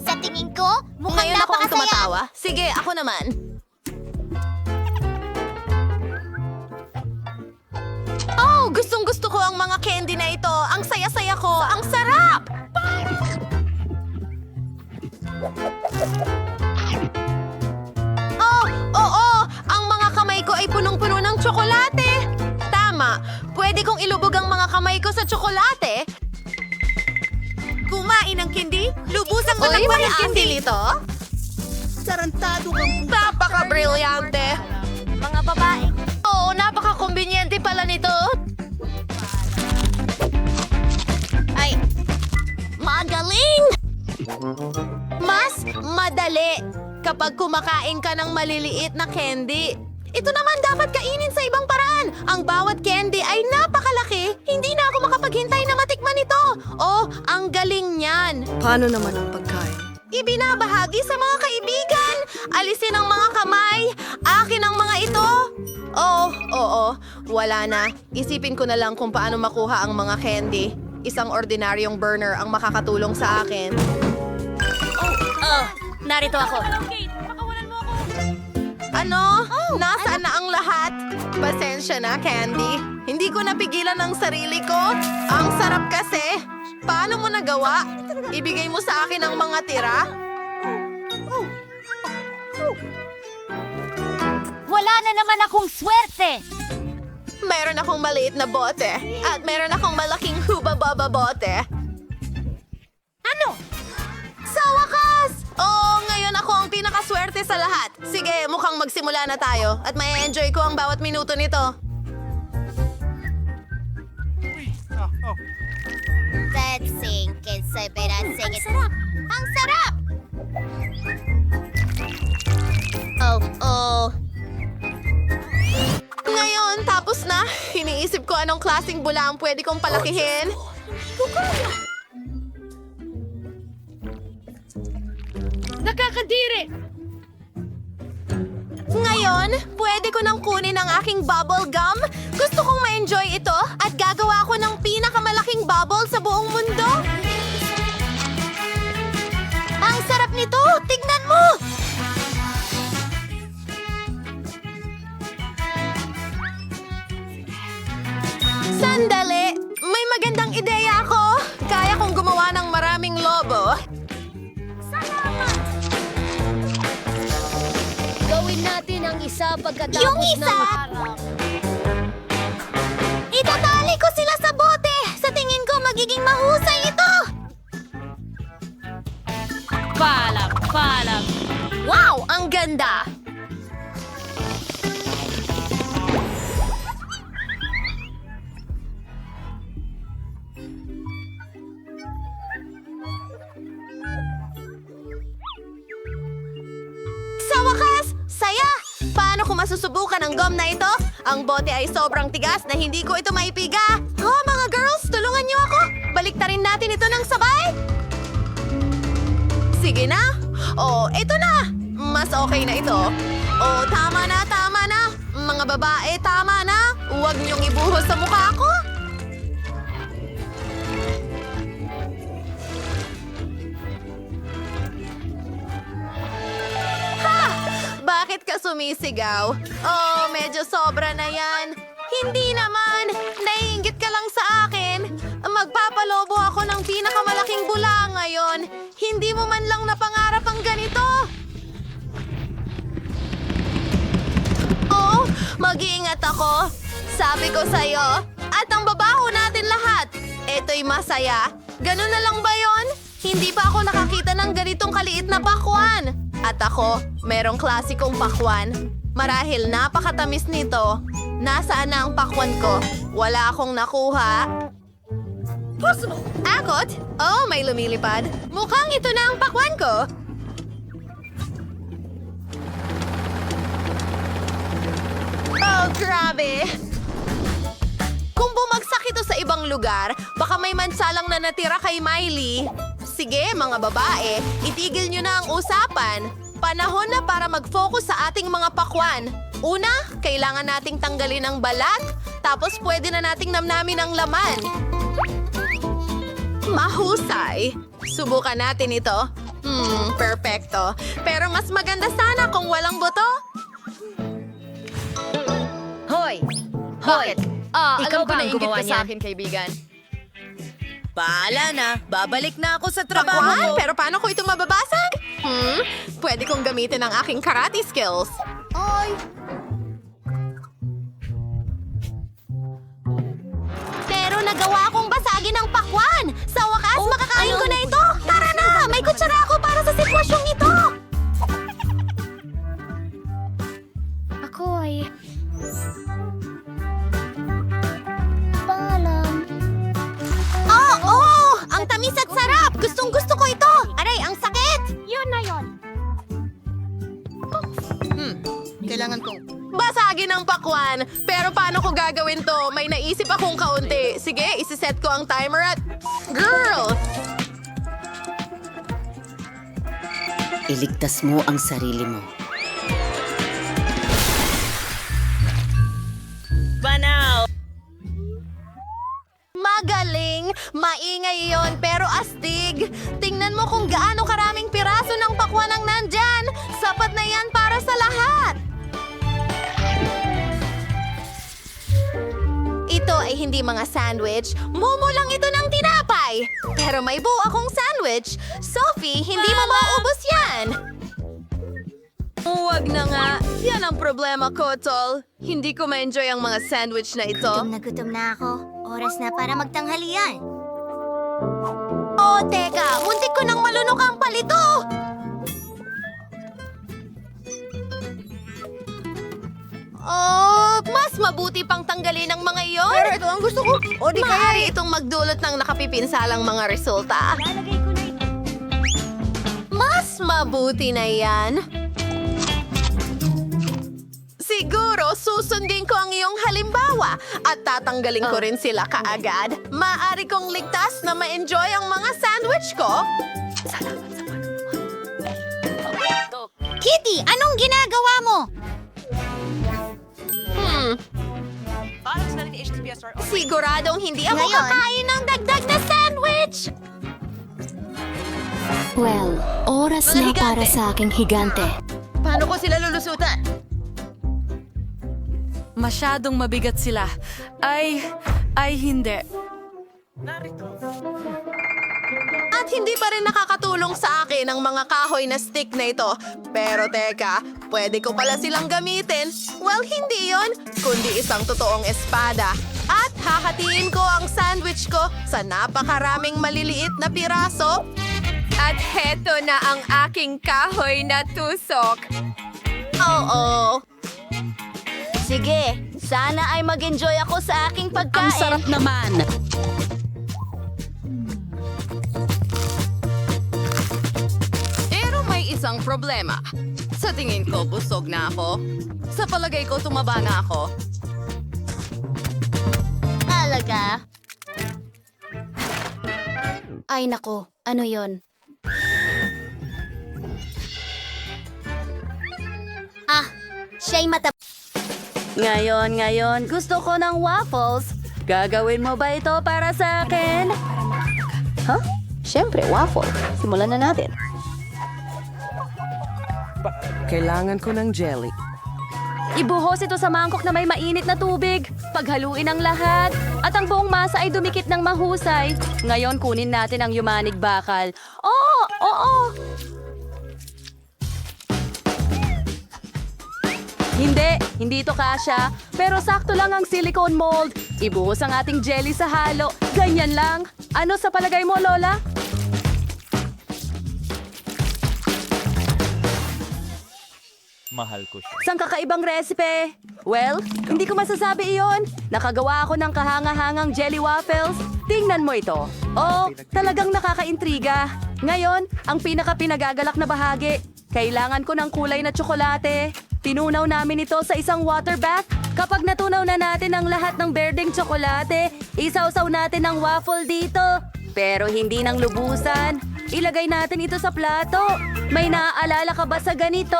Sa tingin ko, mukhang Ngayon ako ang napakasaya. tumatawa. Sige, ako naman. Gustong-gusto ko ang mga candy na ito. Ang saya-saya ko. Ang sarap! Oo! Ang mga kamay ko ay punong-puno ng tsokolate. Tama. Pwede kong ilubog ang mga kamay ko sa tsokolate. Kumain ng candy? Lubusang matakpan ng candy nito? Napaka-brilyante. Mga babae. Napaka-kumbinyente pala nito. Ay, Magaling! Mas madali kapag kumakain ka ng maliliit na candy. Ito naman dapat kainin sa ibang paraan. Ang bawat candy ay napakalaki. Hindi na ako makapaghintay na matikman ito. Ang galing niyan. Paano naman ang pagkain? Ibinabahagi sa mga kaibigan. Alisin ang mga kamay. Akin ang mga ito. Oo. Wala na. Isipin ko na lang kung paano makuha ang mga candy. Isang ordinaryong burner ang makakatulong sa akin. narito ako. Ano? Nasaan na ang lahat? Pasensya na, Candy. Hindi ko napigilan ang sarili ko. Ang sarap kasi. Paano mo nagawa? Ibigay mo sa akin ang mga tira? Wala na naman akong swerte. Meron akong maliit na bote. At meron akong malaking hubababa bote. Ano? Sa wakas! Ngayon ako ang pinakaswerte sa lahat. Sige, mukhang magsimula na tayo. At may enjoy ko ang bawat minuto nito. Let's sing. Kinsa sing it. Ang sarap! Ngayon, tapos Tapos na, iniisip ko anong klaseng bula ang pwede kong palakihin. Nakakadiri! Ngayon, pwede ko nang kunin ang aking bubble gum. Gusto kong ma-enjoy ito at gagawa ko ng pinakamalaking bubble sa buong mundo. Ang sarap nito! Tignan mo! Sandali! May magandang ideya ako! Kaya kong gumawa ng maraming lobo. Gawin natin ang isa pagkatapos Yung isa? Itatali ko sila sa bote! Sa tingin ko magiging mahusay ito! Palag! Wow! Ang ganda! Sa wakas! Saya! Paano ko masusubukan ang gum na ito? Ang bote ay sobrang tigas na hindi ko ito maipiga. Oh, mga girls, tulungan niyo ako! Baliktarin natin ito ng sabay! Sige na! Oh, ito na! Mas okay na ito. Oh, tama na, tama na! Mga babae, tama na! Huwag niyong ibuhos sa mukha ko! Bakit ka sumisigaw? Oh, medyo sobra na yan. Hindi naman. Naiinggit ka lang sa akin. Magpapalobo ako ng pinakamalaking bula ngayon. Hindi mo man lang napangarap ang ganito. Oh, mag-iingat ako. Sabi ko sa'yo. At ang babaho natin lahat. Ito'y masaya. Ganun na lang ba yon? Hindi pa ako nakakita ng ganitong kaliit na pakwan. At ako, merong klasikong pakwan. Marahil napakatamis nito. Nasaan na ang pakwan ko? Wala akong nakuha. Akot? Oh, may lumilipad. Mukhang ito na ang pakwan ko. Oh, grabe. Kung bumagsak ito sa ibang lugar, baka may mansalang na natira kay Miley. Sige, mga babae, itigil nyo na ang usapan. Panahon na para mag-focus sa ating mga pakwan. Una, kailangan nating tanggalin ang balat, tapos pwede na nating namnamin ang laman. Mahusay. Subukan natin ito. Perfecto. Pero mas maganda sana kung walang buto. Hoy! Bakit? Ikaw ba ang gumawa niyan? kaibigan? Bahala na. Babalik na ako sa trabaho ko. Pero paano ko ito mababasag? Pwede kong gamitin ang aking karate skills. Oy! Pero nagawa kong basagin ang pakwan. Sa wakas, makakain ko na ito. Tara na! May kutsara ako para sa sitwasyong ito. Ako ay... Paalam. Oh! Ang tamis at sarap! Gustong-gusto ko ito! Aray, ang sakit! Yun na yun. Kailangan kong... Basagin ang pakwan! Pero paano ko gagawin to? May naisip akong kaunti. Sige, isiset ko ang timer at... Girl! Iligtas mo ang sarili mo. Banaw! Magaling! Maingay yon pero astig! Tingnan mo kung gaano karaming piraso ng pakwan ang nandyan! Sapat na yan para sa lahat! Ito ay hindi mga sandwich. Momo lang ito ng tinapay! Pero may buo akong sandwich. Sophie, hindi mo mauubos yan! Huwag na nga. Yan ang problema ko, Tol. Hindi ko ma-enjoy ang mga sandwich na ito. Gutom na ako. Oras na para magtanghalian. Oh, teka! Muntik ko nang malunok ang palito! Oh, mas mabuti pang tanggalin ang mga iyon. Pero ito ang gusto ko. O di kaya itong magdulot ng nakapipinsalang mga resulta. Lalagay ko na ito. Mas mabuti na yan. Siguro susundin ko ang iyong halimbawa at tatanggalin ko rin sila kaagad. Maaari kong ligtas na ma-enjoy ang mga sandwich ko. Kitty, anong ginagawa mo? Siguradong hindi ako Ngayon? kakain ng dagdag na sandwich! Well, oras na para sa aking higante. Paano ko sila lulusutan? Masyadong mabigat sila. Ay hindi. At hindi pa rin nakakatulong sa akin ang mga kahoy na stick na ito. Pero teka, pwede ko pala silang gamitin. Well, hindi yon, kundi isang totoong espada. At hahatiin ko ang sandwich ko sa napakaraming maliliit na piraso. At heto na ang aking kahoy na tusok. Oo. Sige, sana ay mag-enjoy ako sa aking pagkain. Ang sarap naman. Pero may isang problema. Sa tingin ko, busog na ako. Sa palagay ko, tumaba na ako. Talaga? Ay nako, ano yon? Ah, siya'y Ngayon, gusto ko ng waffles. Gagawin mo ba ito para sa akin? Huh? Siyempre, waffle. Simulan na natin. Kailangan ko ng jelly. Ibuhos ito sa mangkok na may mainit na tubig. Paghaluin ang lahat. At ang buong masa ay dumikit ng mahusay. Ngayon, kunin natin ang yumanig bakal. Oo! Hindi ito kasya. Pero sakto lang ang silicone mold. Ibuhos ang ating jelly sa halo. Ganyan lang. Ano sa palagay mo, Lola? Mahal ko siya. Isang kakaibang recipe. Well, hindi ko masasabi iyon. Nakagawa ako ng kahanga-hangang jelly waffles. Tingnan mo ito. Oh, talagang nakakaintriga. Ngayon, ang pinaka-pinagagalak na bahagi. Kailangan ko ng kulay na tsokolate. Tinunaw namin ito sa isang water bath. Kapag natunaw na natin ang lahat ng berdeng tsokolate, isawsaw natin ang waffle dito. Pero hindi ng lubusan. Ilagay natin ito sa plato. May naaalala ka ba sa ganito?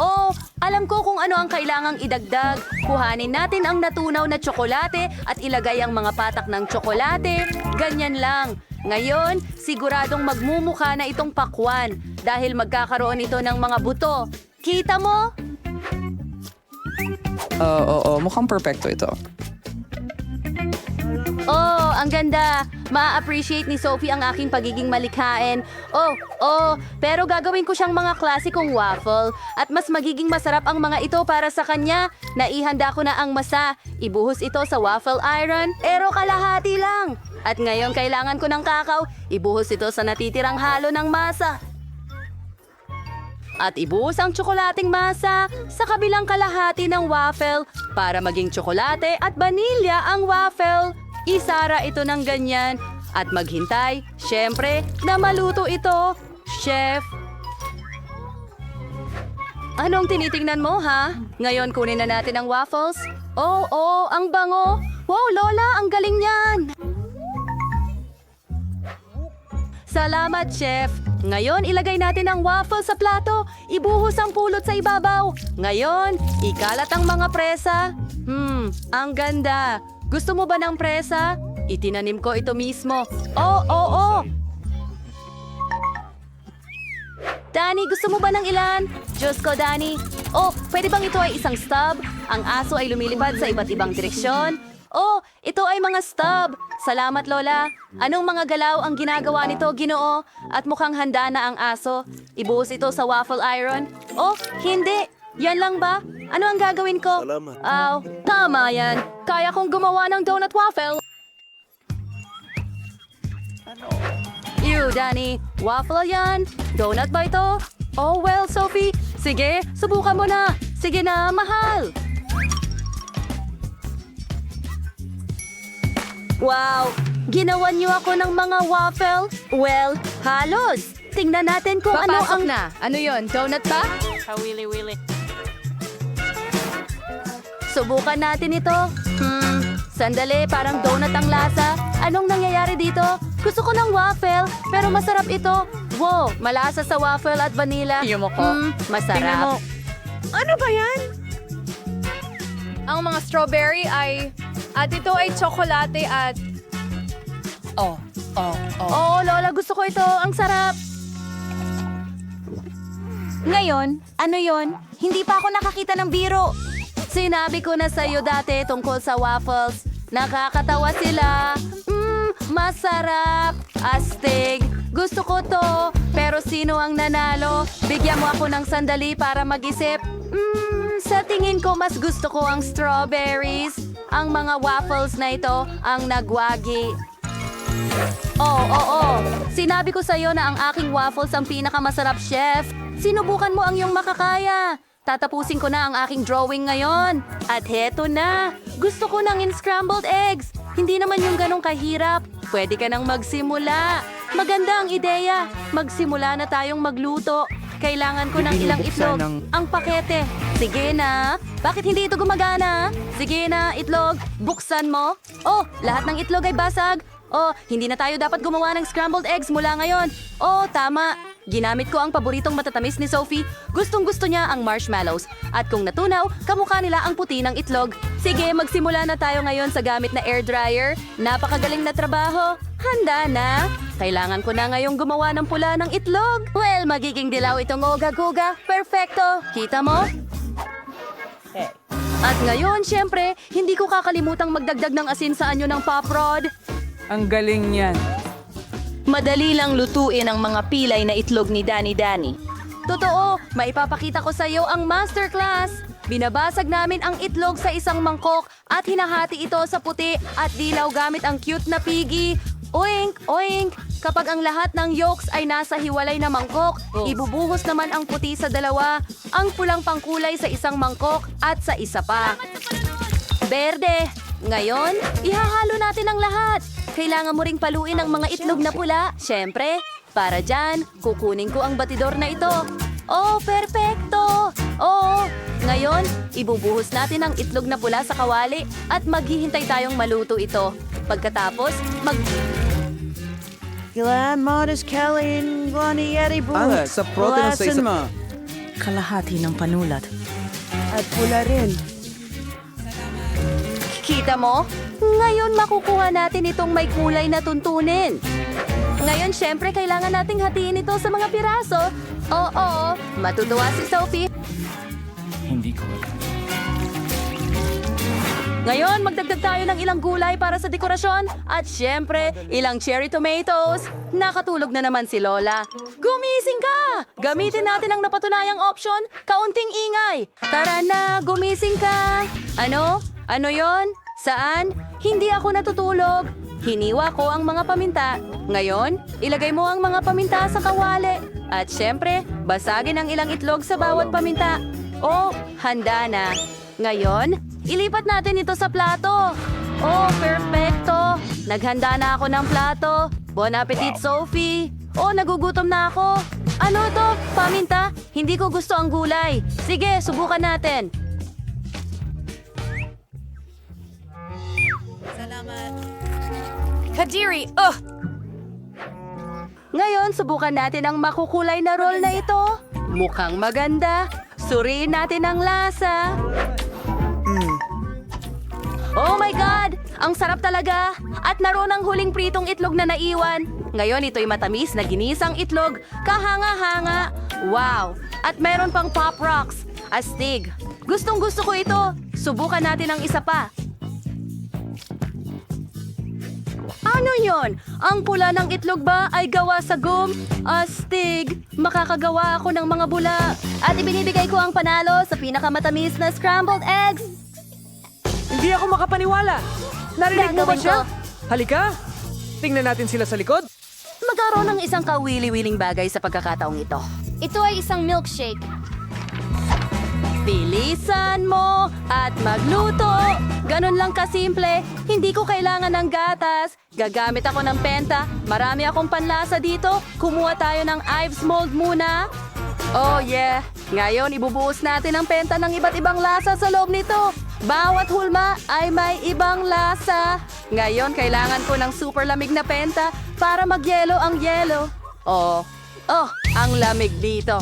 Oh, alam ko kung ano ang kailangang idagdag. Kuhanin natin ang natunaw na tsokolate at ilagay ang mga patak ng tsokolate. Ganyan lang. Ngayon, siguradong magmumukha na itong pakwan dahil magkakaroon ito ng mga buto. Kita mo? Oo, mukhang perfecto ito. Oh, ang ganda. Ma-appreciate ni Sophie ang aking pagiging malikhain. Pero gagawin ko siyang mga klasikong waffle at mas magiging masarap ang mga ito para sa kanya. Naihanda ko na ang masa. Ibuhos ito sa waffle iron, pero kalahati lang. At ngayon kailangan ko ng kakao. Ibuhos ito sa natitirang halo ng masa. At ibuhos ang tsokolating masa sa kabilang kalahati ng waffle para maging tsokolate at vanilya ang waffle. Isara ito ng ganyan at maghintay, syempre, na maluto ito, chef. Anong tinitingnan mo, ha? Ngayon kunin na natin ang waffles. Oh, ang bango. Wow, Lola, ang galing niyan. Salamat, chef. Ngayon, ilagay natin ang waffle sa plato. Ibuhos ang pulot sa ibabaw. Ngayon, ikalat ang mga presa. Ang ganda. Gusto mo ba ng presa? Itinanim ko ito mismo. Oh. Danny, gusto mo ba ng ilan? Diyos ko, Danny. Oh, pwede bang ito ay isang stub? Ang aso ay lumilipad sa iba't ibang direksyon. Oh, ito ay mga stub. Salamat, Lola. Anong mga galaw ang ginagawa nito, Ginoo? At mukhang handa na ang aso. Ibuhos ito sa waffle iron. Oh, hindi. Yan lang ba? Ano ang gagawin ko? Salamat. Tama yan. Kaya kong gumawa ng donut waffle. Ew, Danny. Waffle yan. Donut ba ito? Oh, well, Sophie. Sige, subukan mo na. Sige na, mahal. Wow! Ginawan niyo ako ng mga waffle? Well, halos. Tingnan natin kung ano ang... Papasok na. Ano yon? Donut ba? subukan natin ito. Sandali, parang donut ang lasa. Anong nangyayari dito? Gusto ko ng waffle, pero masarap ito. Wow, malasa sa waffle at vanilla. Masarap. Ano ba yan? Ang mga strawberry ay... At ito ay tsokolate at... Oh, Lola, gusto ko ito. Ang sarap. Ngayon, ano yon? Hindi pa ako nakakita ng biro. Sinabi ko na sa'yo dati tungkol sa waffles. Nakakatawa sila. Masarap. Astig. Gusto ko to. Pero sino ang nanalo? Bigyan mo ako ng sandali para mag-isip. Sa tingin ko, mas gusto ko ang strawberries. Ang mga waffles na ito ang nagwagi. Oo. Sinabi ko sa'yo na ang aking waffles ang pinakamasarap, chef. Sinubukan mo ang iyong makakaya. Tatapusin ko na ang aking drawing ngayon. At heto na. Gusto ko ng in-scrambled eggs. Hindi naman yung ganong kahirap. Pwede ka nang magsimula. Maganda ang ideya. Magsimula na tayong magluto. Kailangan ko ng ilang itlog. Ang pakete. Sige na. Bakit hindi ito gumagana? Sige na, itlog. Buksan mo. Oh, lahat ng itlog ay basag. Oh, hindi na tayo dapat gumawa ng scrambled eggs mula ngayon. Oh, tama. Ginamit ko ang paboritong matatamis ni Sophie. Gustong-gusto niya ang marshmallows. At kung natunaw, kamukha nila ang puti ng itlog. Sige, magsimula na tayo ngayon sa gamit na air dryer. Napakagaling na trabaho. Handa na. Kailangan ko na ngayong gumawa ng pula ng itlog. Well, magiging dilaw itong oga-guga. Perfecto. Kita mo? At ngayon, syempre, hindi ko kakalimutang magdagdag ng asin sa anyo ng pop rod. Ang galing niyan. Madali lang lutuin ang mga pilay na itlog ni Danny. Totoo, maipapakita ko sa iyo ang masterclass. Binabasag namin ang itlog sa isang mangkok at hinahati ito sa puti at dilaw gamit ang cute na piggy. Oink, oink! Kapag ang lahat ng yolks ay nasa hiwalay na mangkok, ibubuhos naman ang puti sa dalawa, ang pulang pangkulay sa isang mangkok at sa isa pa. Berde! Ngayon, ihahalo natin ang lahat. Kailangan mo ring paluin ang mga itlog na pula. Siyempre, para dyan, kukunin ko ang batidor na ito. Oh, perfecto! Oo, ngayon, ibubuhos natin ang itlog na pula sa kawali at maghihintay tayong maluto ito. Pagkatapos, Kailan modus Kelly Guanieri Boo. Sa protein sa isa. Kalahati ng panulat. At pula rin. kita mo? Ngayon makukuha natin itong may kulay na tuntunin. Ngayon, syempre, kailangan nating hatiin ito sa mga piraso. Oo, matutuwa si Sophie. Hindi ko. Ngayon, magdagdag tayo ng ilang gulay para sa dekorasyon. At syempre, ilang cherry tomatoes. Nakatulog na naman si Lola. Gumising ka! Gamitin natin ang napatunayang option, kaunting ingay. Tara na, gumising ka! Ano? Ano yon? Saan? Hindi ako natutulog. Hiniwa ko ang mga paminta. Ngayon, ilagay mo ang mga paminta sa kawali. At syempre, basagin ang ilang itlog sa bawat paminta. Oh, handa na. Ngayon, ilipat natin ito sa plato. Oh, perfecto. Naghanda na ako ng plato. Bon appetit, Sophie. Oh, nagugutom na ako. Ano to? Paminta? Hindi ko gusto ang gulay. Sige, subukan natin. Kadiri, Ngayon, subukan natin ang makukulay na roll na ito. Mukhang maganda. Suriin natin ang lasa. Oh my God! Ang sarap talaga! At naroon ang huling pritong itlog na naiwan. Ngayon, ito'y matamis na ginisang itlog. Kahanga-hanga. Wow! At meron pang Pop Rocks. Astig. Gustong-gusto ko ito. Subukan natin ang isa pa. Ano yon? Ang pula ng itlog ba ay gawa sa gum? Astig! Makakagawa ako ng mga bula. At ibinibigay ko ang panalo sa pinakamatamis na scrambled eggs. Hindi ako makapaniwala. Narinig mo ba Gagawin siya? ko. Halika. Tingnan natin sila sa likod. Magkaroon ng isang kawili-wiling bagay sa pagkakataong ito. ito ay isang milkshake. Bilisan mo at magluto. Ganon lang kasimple. Hindi ko kailangan ng gatas. Gagamit ako ng penta. Marami akong panlasa dito. Kumuha tayo ng Ives mold muna. Oh yeah. Ngayon, ibubuhos natin ang penta ng iba't ibang lasa sa loob nito. Bawat hulma ay may ibang lasa. Ngayon, kailangan ko ng super lamig na penta para magyelo ang yelo. Oh, ang lamig dito.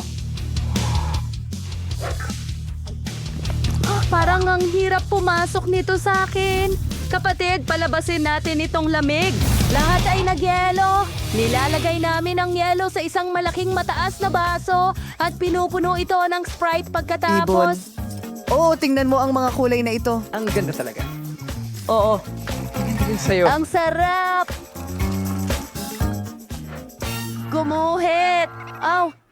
Parang ang hirap pumasok nito sa akin. Kapatid, palabasin natin itong lamig. Lahat ay nagyelo. Nilalagay namin ang yelo sa isang malaking mataas na baso at pinupuno ito ng Sprite pagkatapos. Oo, tingnan mo ang mga kulay na ito. Ang ganda talaga. Oo. Sa'yo. Ang sarap! Gumuhit!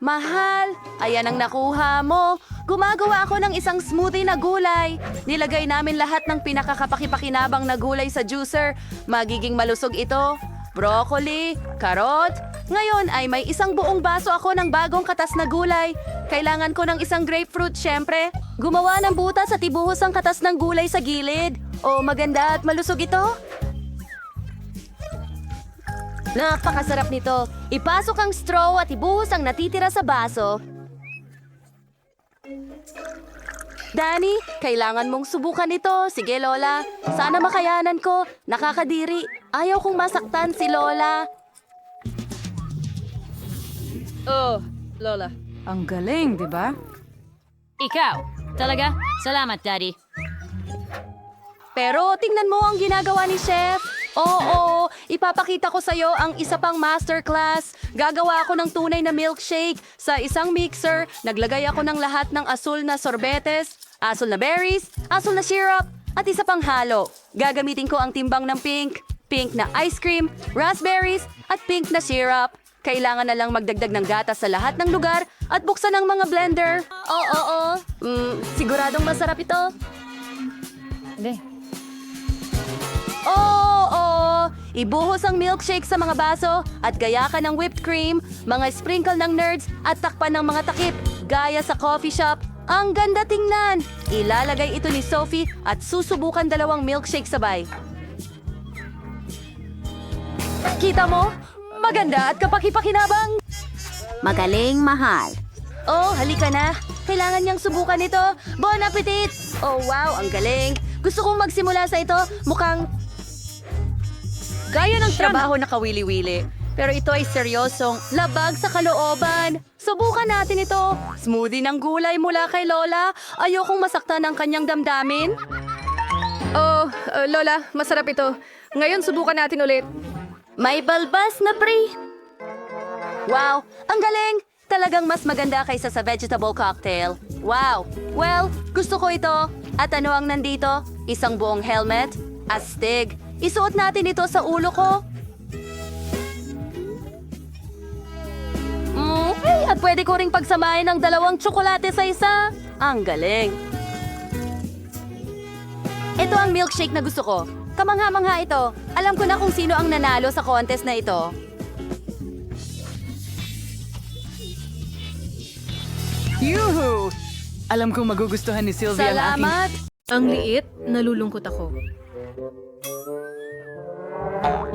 Mahal! Ayan ang nakuha mo. Gumagawa ako ng isang smoothie na gulay. Nilagay namin lahat ng pinakakapakipakinabang na gulay sa juicer. Magiging malusog ito. Broccoli, karot. Ngayon ay may isang buong baso ako ng bagong katas na gulay. Kailangan ko ng isang grapefruit, syempre. Gumawa ng butas at ibuhos ang katas ng gulay sa gilid. Maganda at malusog ito. Napakasarap nito. Ipasok ang straw at ibuhos ang natitira sa baso. Danny, kailangan mong subukan ito. Sige, Lola. Sana makayanan ko. Nakakadiri. Ayaw kong masaktan si Lola. Lola. Ang galing, di ba? Ikaw. Talaga? Salamat, Daddy. Pero tingnan mo ang ginagawa ni Chef. Oo, ipapakita ko sa'yo ang isa pang masterclass. Gagawa ako ng tunay na milkshake. Sa isang mixer, naglagay ako ng lahat ng asul na sorbetes, asul na berries, asul na syrup, at isa pang halo. Gagamitin ko ang timbang ng pink na ice cream, raspberries, at pink na syrup. Kailangan na lang magdagdag ng gatas sa lahat ng lugar at buksan ang mga blender. Oo. Siguradong masarap ito. Ibuhos ang milkshake sa mga baso at gayakan ng whipped cream, mga sprinkle ng nerds at takpan ng mga takip, gaya sa coffee shop. Ang ganda tingnan! Ilalagay ito ni Sophie at susubukan 2 milkshake sabay. Kita mo? Maganda at kapakipakinabang! Magaling, mahal. Halika na. Kailangan niyang subukan ito. Bon appetit! Wow, ang galing. Gusto kong magsimula sa ito. Mukhang gaya ng trabaho na kawili-wili. Pero ito ay seryosong labag sa kalooban. Subukan natin ito. Smoothie ng gulay mula kay Lola. Ayokong masaktan ang kanyang damdamin. Lola, masarap ito. Ngayon, subukan natin ulit. May balbas na pre. Wow, ang galing! Talagang mas maganda kaysa sa vegetable cocktail. Wow! Well, gusto ko ito. At ano ang nandito? Isang buong helmet? Astig. Isuot natin ito sa ulo ko. Okay, at pwede ko ring pagsamahin ng 2 tsokolate sa isa. Ang galing. Ito ang milkshake na gusto ko. Kamangha-mangha ito. Alam ko na kung sino ang nanalo sa contest na ito. Yuhu! Alam kong magugustuhan ni Sylvia ang aking... Salamat! Ang liit, nalulungkot ako.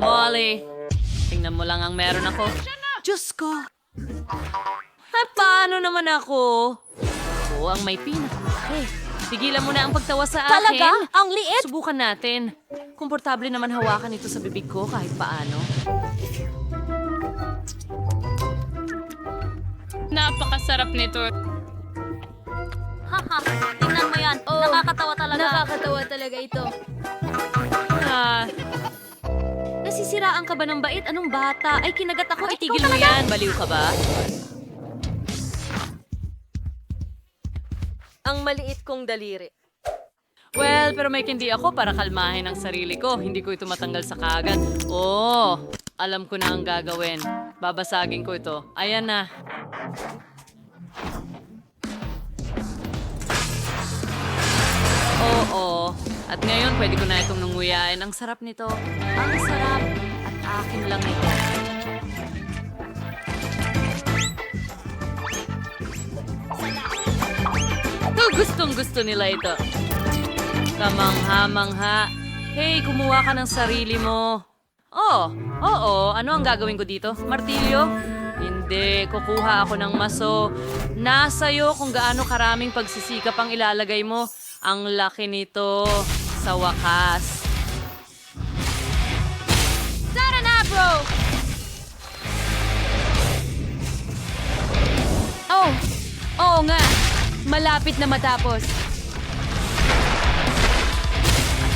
Molly, tingnan mo lang ang meron ako. Diyos ko! Paano naman ako? Ako ang may pinakamalaki. Tigilan mo na ang pagtawa sa akin. Talaga? Ang liit? Subukan natin. Komportable naman hawakan ito sa bibig ko kahit paano. Napakasarap nito. Haha, tingnan mo yan. Nakakatawa talaga. Nakakatawa talaga ito. Nasisiraan ka ba ng bait? Anong bata? Ay, kinagat ako. Itigil mo yan. Baliw ka ba? Ang maliit kong daliri. Well, pero may kindi ako para kalmahin ang sarili ko. Hindi ko ito matanggal sa kaagad. Alam ko na ang gagawin. Babasagin ko ito. Ayan na. At ngayon, pwede ko na itong nanguyain. Ang sarap nito. Ang sarap. At akin lang ito. Gustong-gusto nila ito. Kamangha-mangha. Hey, kumuha ka ng sarili mo. Oo. Ano ang gagawin ko dito? Martilyo? Hindi. Kukuha ako ng maso. Nasa'yo kung gaano karaming pagsisikap ang ilalagay mo. Ang laki nito sa wakas. Tara na, bro! Oh, oo nga. Malapit na matapos.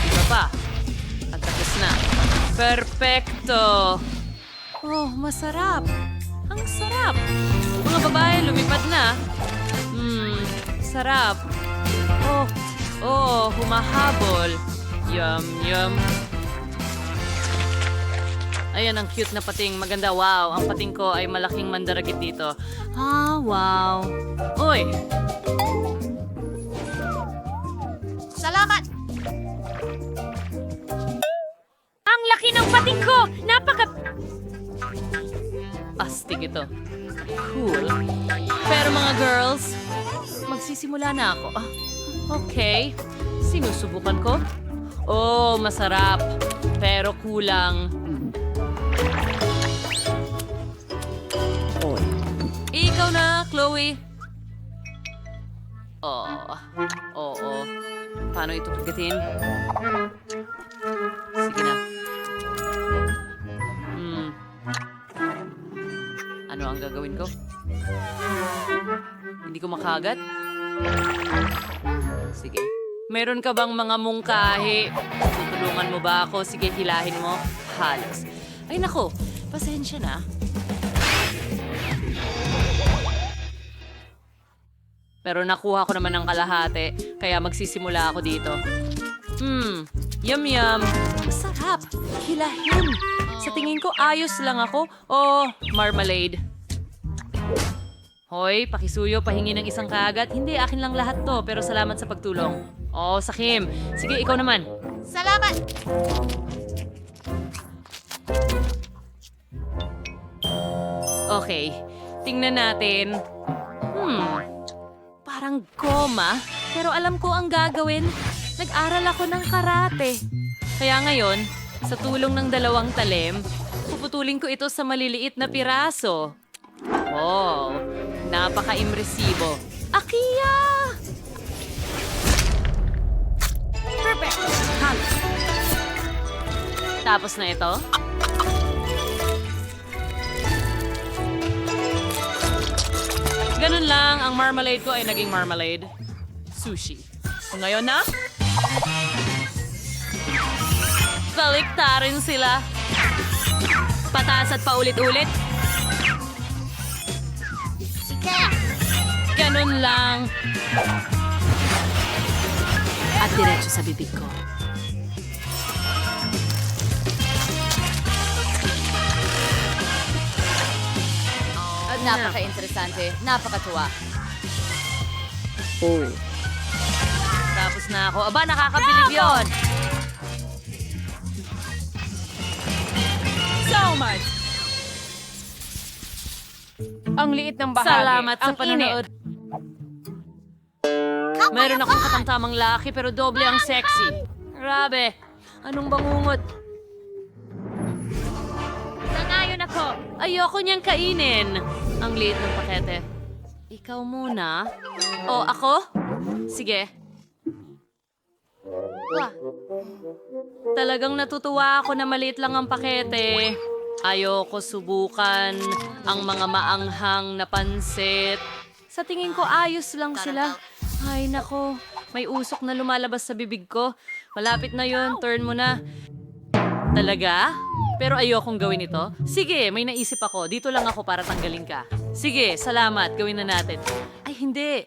Iba pa. At tapos na. Perfecto! Oh, masarap. Ang sarap. Mga babae, lumipad na. Sarap. Oh, humahabol. Yum, yum. Ayan, ang cute na pating. Maganda, wow. Ang pating ko ay malaking mandaragit dito. Ah, wow. Uy! Salamat! Ang laki ng pating ko! Astig ito. Cool. Pero mga girls, magsisimula na ako. Okay. Sinusubukan ko. Oh, masarap. Pero kulang. Ikaw na, Chloe. Oo. Paano ito kagatin? Sige na. Ano ang gagawin ko? Hindi ko makagat? Sige. Meron ka bang mga mungkahi? Tutulungan mo ba ako? Sige, hilahin mo. Halos. Ay nako, pasensya na. Pero nakuha ko naman ng kalahati, kaya magsisimula ako dito. Yum yum. Masarap. Hilahin. Sa tingin ko, ayos lang ako. Oh, marmalade. Hoy, pakisuyo, pahingi ng isang kagat. Hindi, akin lang lahat to, pero salamat sa pagtulong. Oh, Sakim. Sige, ikaw naman. Salamat! Okay, tingnan natin. Parang goma, pero alam ko ang gagawin. Nag-aral ako ng karate. Kaya ngayon, sa tulong ng 2 talim, puputulin ko ito sa maliliit na piraso. Wow, napaka-impresibo. Akiya! Perfect! Tapos na ito. Ganun lang, ang marmalade ko ay naging marmalade. Sushi. Ngayon na? Baliktarin sila. Pataas at paulit-ulit. Sige! Ganun lang. At diretso sa bibig ko. Napaka-interesante. Napakatuwa. Tapos na ako. Aba, nakakabilib yun. So much! Ang liit ng bahagi. Salamat sa Ang panonood. init. Meron akong katamtamang laki pero doble ang sexy. Grabe. Anong bangungot? Nangayon ako. Ayoko niyang kainin. Ang liit ng pakete. Ikaw muna. O, ako? Sige. Talagang natutuwa ako na maliit lang ang pakete. Ayoko subukan ang mga maanghang na pansit. Sa tingin ko, ayos lang sila. Ay, nako. May usok na lumalabas sa bibig ko. Malapit na yun. Turn mo na. Talaga? Pero ayokong gawin ito. Sige, may naisip ako. Dito lang ako para tanggalin ka. Sige, salamat. Gawin na natin. Ay, hindi.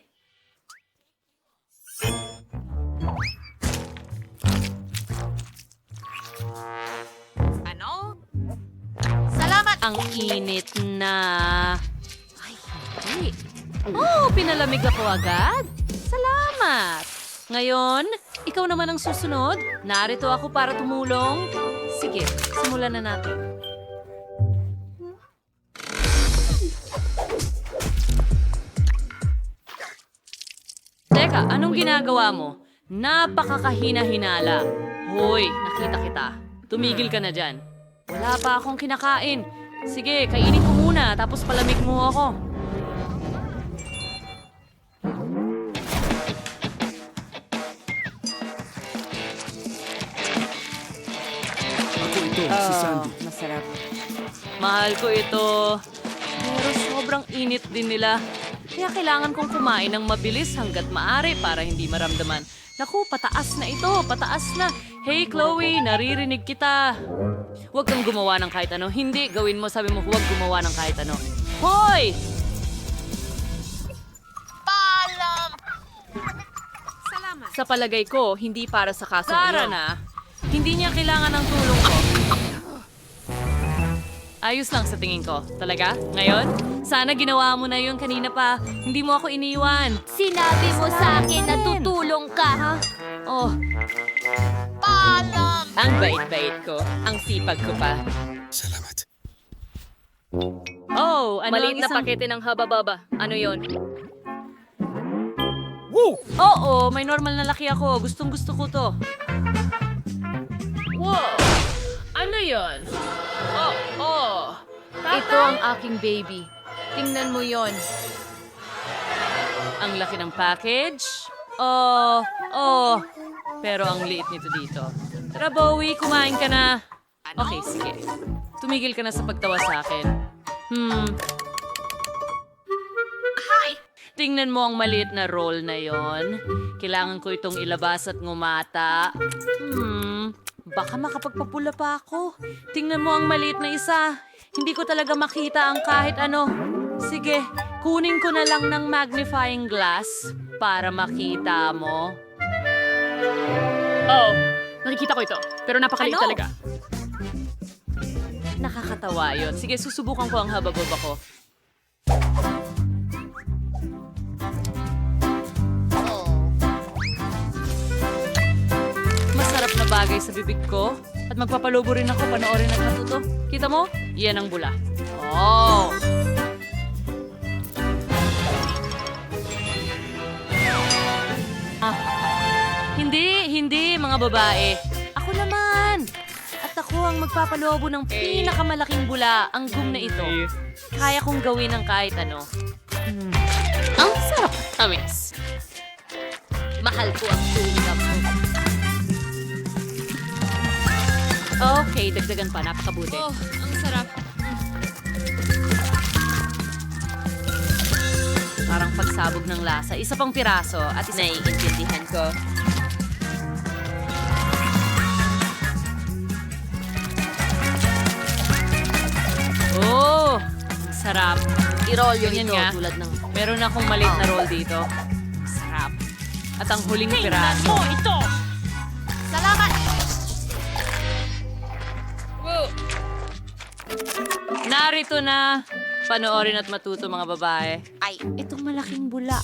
Ano? Salamat! Ang init na. Ay, hindi. Oh, pinalamig ako agad. Salamat. Ngayon, ikaw naman ang susunod. Narito ako para tumulong. Sige, simulan na natin. Teka, anong ginagawa mo? Napakakahina-hinala. Hoy, nakita kita. Tumigil ka na dyan. Wala pa akong kinakain. Sige, kainin ko muna, tapos palamig mo ako. Ito, si Sandy. Masarap. Mahal ko ito. Pero sobrang init din nila. Kaya kailangan kong kumain ng mabilis hanggat maaari para hindi maramdaman. Naku, pataas na ito, pataas na. Hey Chloe, naririnig kita. Huwag kang gumawa ng kahit ano. Hindi, gawin mo, sabi mo, huwag gumawa ng kahit ano. Hoy! Sa palagay ko, hindi para sa kasong iyon. Na. Hindi niya kailangan ng tulong ko. Ayos lang sa tingin ko. Talaga? Ngayon? Sana ginawa mo na yun kanina pa. Hindi mo ako iniwan. Sinabi mo sa akin na tutulong ka, ha? Oh. Ang bait-bait ko. Ang sipag ko pa. Salamat. Oh, ano Maliit ang na isang... pakete ng haba-baba. Ano yon? Oo, may normal na laki ako. Gustong-gusto ko to. Wow! Ano yon? Ito ang aking baby. Tingnan mo yon. Ang laki ng package. Pero ang liit nito dito. Tara, Bowie, kumain ka na. Okay, sige. Tumigil ka na sa pagtawa sa akin. Tingnan mo ang maliit na roll na yon. Kailangan ko itong ilabas at ngumata. Baka makapagpapula pa ako. Tingnan mo ang maliit na isa. Hindi ko talaga makita ang kahit ano. Sige, kunin ko na lang ng magnifying glass para makita mo. Oh, nakikita ko ito. Pero napakaliit talaga. Nakakatawa yon. Sige, susubukan ko ang haba-baba ko. Masarap na bagay sa bibig ko. At magpapalobo rin ako, panoorin at matuto. Kita mo? Yan ang bula. Oh! Hindi, mga babae. Ako naman! At ako ang magpapalobo ng pinakamalaking bula, ang gum na ito. Kaya kong gawin ang kahit ano. Ang sarap! Amis. Mahal ko ang tulap mo. Okay, dagdagan pa. Napakabuti. Oh, ang sarap. Parang pagsabog ng lasa. Isa pang piraso at isa naiintindihan ko. Oh, ang sarap. I-roll yung Ganyan ito nga. tulad ng... Meron akong maliit na roll dito. Ang sarap. At ang huling piraso. ito! Salamat! Narito na. Panoorin at matuto mga babae. Ay. Itong malaking bula.